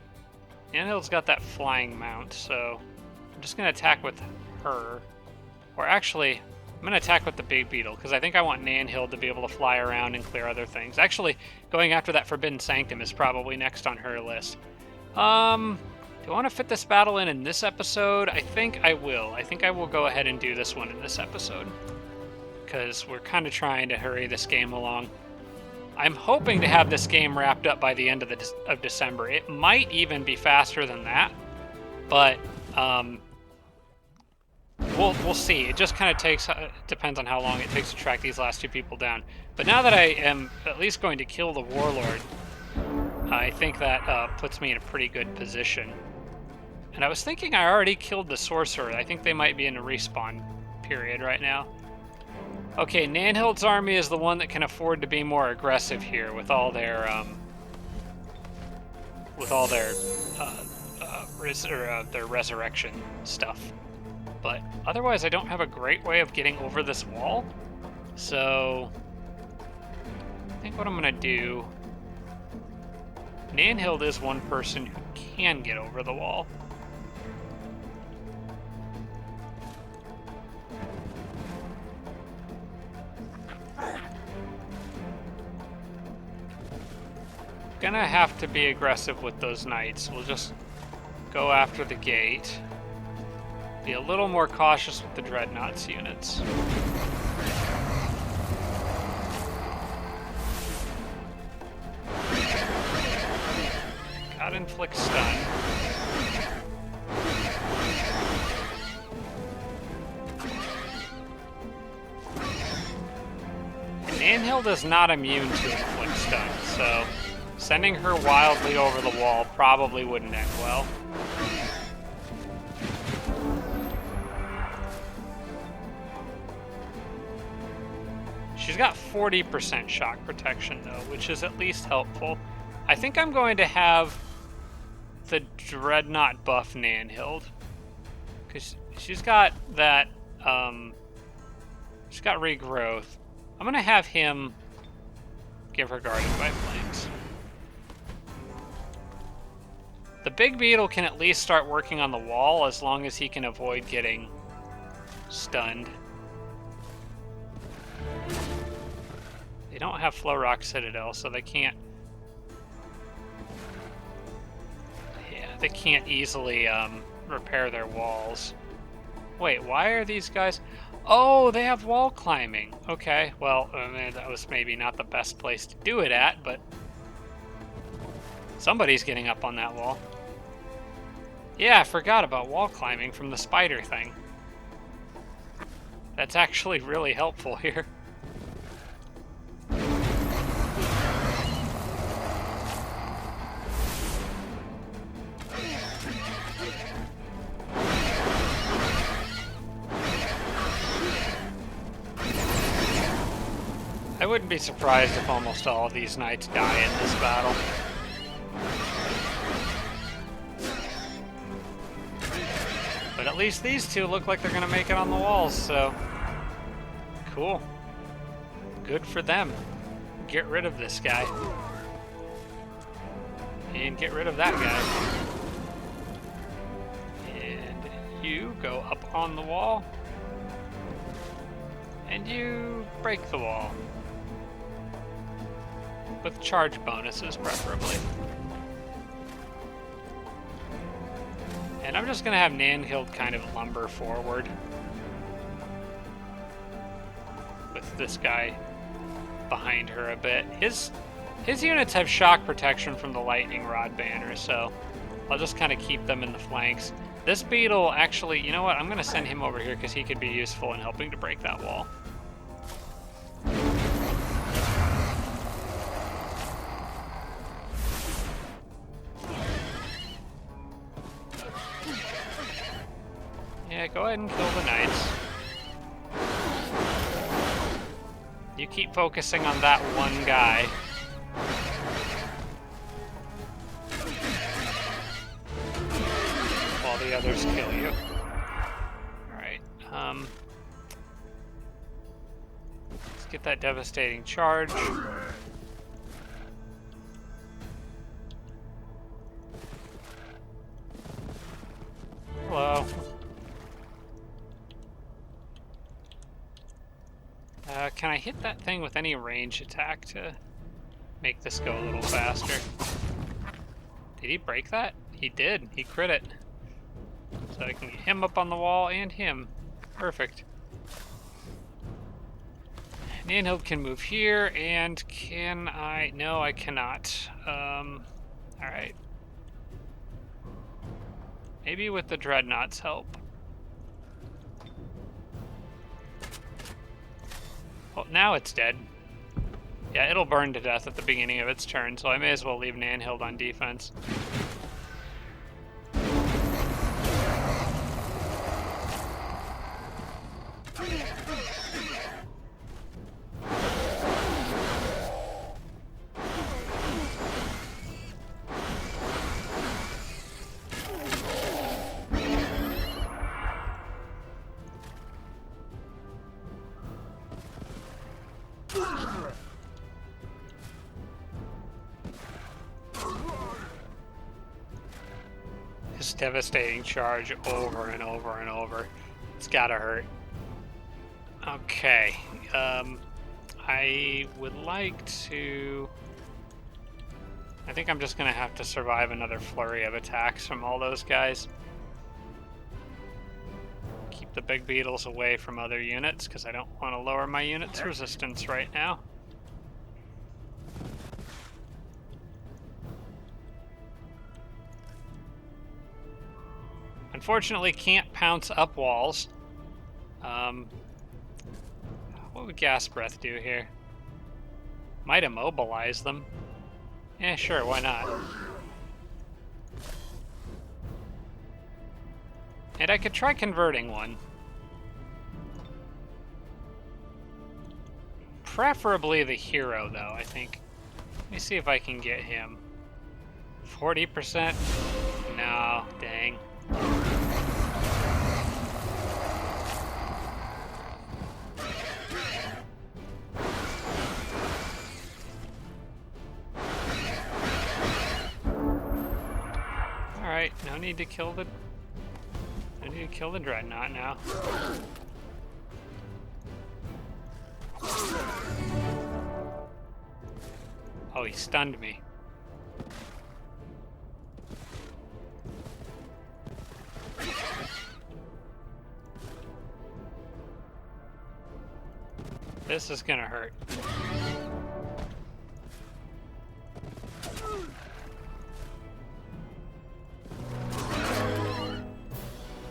[SPEAKER 1] Nanhild's got that flying mount, so I'm just going to attack with her. Or actually, I'm going to attack with the big beetle, because I think I want Nanhild to be able to fly around and clear other things. Actually, going after that Forbidden Sanctum is probably next on her list. Do I want to fit this battle in this episode? I think I will. I think I will go ahead and do this one in this episode, because we're kind of trying to hurry this game along. I'm hoping to have this game wrapped up by the end of December. It might even be faster than that, but we'll see. It just kind of depends on how long it takes to track these last two people down. But now that I am at least going to kill the Warlord, I think that puts me in a pretty good position. And I was thinking I already killed the Sorcerer. I think they might be in a respawn period right now. Okay, Nanhild's army is the one that can afford to be more aggressive here with all their their resurrection stuff. But otherwise, I don't have a great way of getting over this wall. So I think what I'm gonna do. Nanhild is one person who can get over the wall. Gonna have to be aggressive with those knights. We'll just go after the gate. Be a little more cautious with the Dreadnought's units. Got inflict stun. And Nanhild is not immune to inflict stun, so sending her wildly over the wall probably wouldn't end well. She's got 40% shock protection, though, which is at least helpful. I think I'm going to have the Dreadnought buff Nanhild, because she's got that, she's got regrowth. I'm going to have him give her Guarded by Flames. The big beetle can at least start working on the wall as long as he can avoid getting stunned. They don't have Flow Rock Citadel, so they can't... Yeah, they can't easily repair their walls. Wait, why are these guys... Oh, they have wall climbing. Okay, well, I mean, that was maybe not the best place to do it at, but... Somebody's getting up on that wall. Yeah, I forgot about wall climbing from the spider thing. That's actually really helpful here. I wouldn't be surprised if almost all of these knights die in this battle. But at least these two look like they're going to make it on the walls, so... Cool. Good for them. Get rid of this guy. And get rid of that guy. And you go up on the wall. And you break the wall. With charge bonuses, preferably. And I'm just going to have Nanhild kind of lumber forward. With this guy behind her a bit. His units have shock protection from the lightning rod banner, so I'll just kind of keep them in the flanks. This beetle, actually, you know what? I'm going to send him over here because he could be useful in helping to break that wall. Yeah, go ahead and kill the knights. You keep focusing on that one guy. While the others kill you. Alright, let's get that devastating charge. Hello. Can I hit that thing with any range attack to make this go a little faster? Did he break that? He did. He crit it. So I can get him up on the wall and him. Perfect. Nanhild can move here, and can I? No, I cannot. Alright. Maybe with the Dreadnought's help. Well, now it's dead. Yeah, it'll burn to death at the beginning of its turn, so I may as well leave Nanhild on defense. This devastating charge over and over and over. It's gotta hurt. Okay. I would like to... I think I'm just gonna have to survive another flurry of attacks from all those guys. Keep the big beetles away from other units, because I don't want to lower my unit's resistance right now. Unfortunately, can't pounce up walls. What would Gas Breath do here? Might immobilize them. Yeah, sure, why not? And I could try converting one. Preferably the hero, though, I think. Let me see if I can get him. 40%? No, dang. Alright, no need to kill the... I need to kill the Dreadnought now. Oh, he stunned me. This is gonna hurt.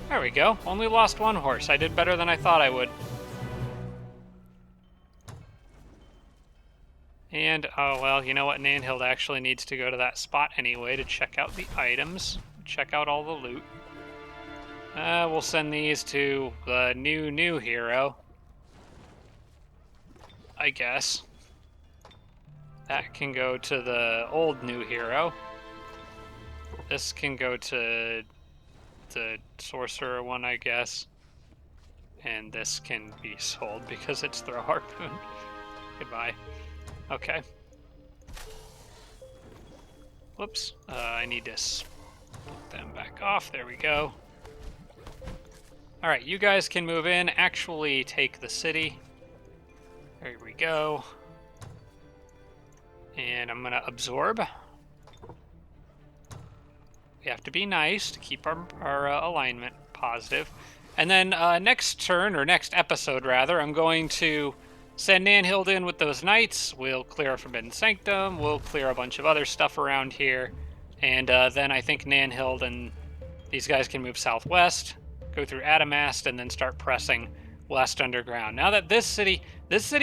[SPEAKER 1] There we go. Only lost one horse. I did better than I thought I would. And, oh well, you know what? Nanhild actually needs to go to that spot anyway to check out the items. Check out all the loot. We'll send these to the new hero. I guess. That can go to the old new hero. This can go to the sorcerer one, I guess. And this can be sold because it's throw harpoon. Goodbye. Okay. Whoops. I need to split them back off. There we go. Alright, you guys can move in. Actually take the city. There we go. And I'm going to absorb. We have to be nice to keep our alignment positive. And then next turn, or next episode rather, I'm going to send Nanhild in with those knights. We'll clear a Forbidden Sanctum. We'll clear a bunch of other stuff around here. And then I think Nanhild and these guys can move southwest, go through Adamast, and then start pressing west underground. Now that this city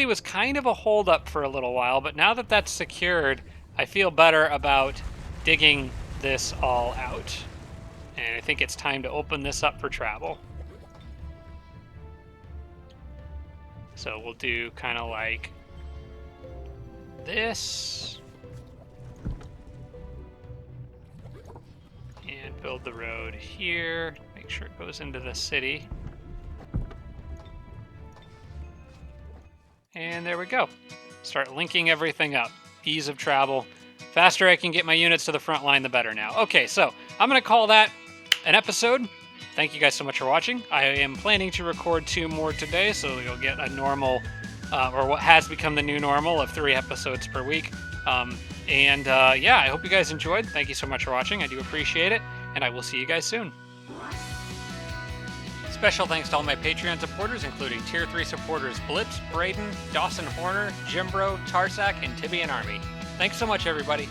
[SPEAKER 1] was kind of a holdup for a little while, but now that that's secured, I feel better about digging this all out. And I think it's time to open this up for travel. So we'll do kind of like this. And build the road here. Make sure it goes into the city. And there we go. Start linking everything up. Ease of travel. Faster I can get my units to the front line, the better now. Okay, so I'm going to call that an episode. Thank you guys so much for watching. I am planning to record 2 more today, so you'll get a normal, or what has become the new normal of 3 episodes per week. Yeah, I hope you guys enjoyed. Thank you so much for watching. I do appreciate it, and I will see you guys soon. Special thanks to all my Patreon supporters, including Tier 3 supporters Blitz, Braden, Dawson Horner, Jimbro, Tarsak, and Tibian Army. Thanks so much, everybody.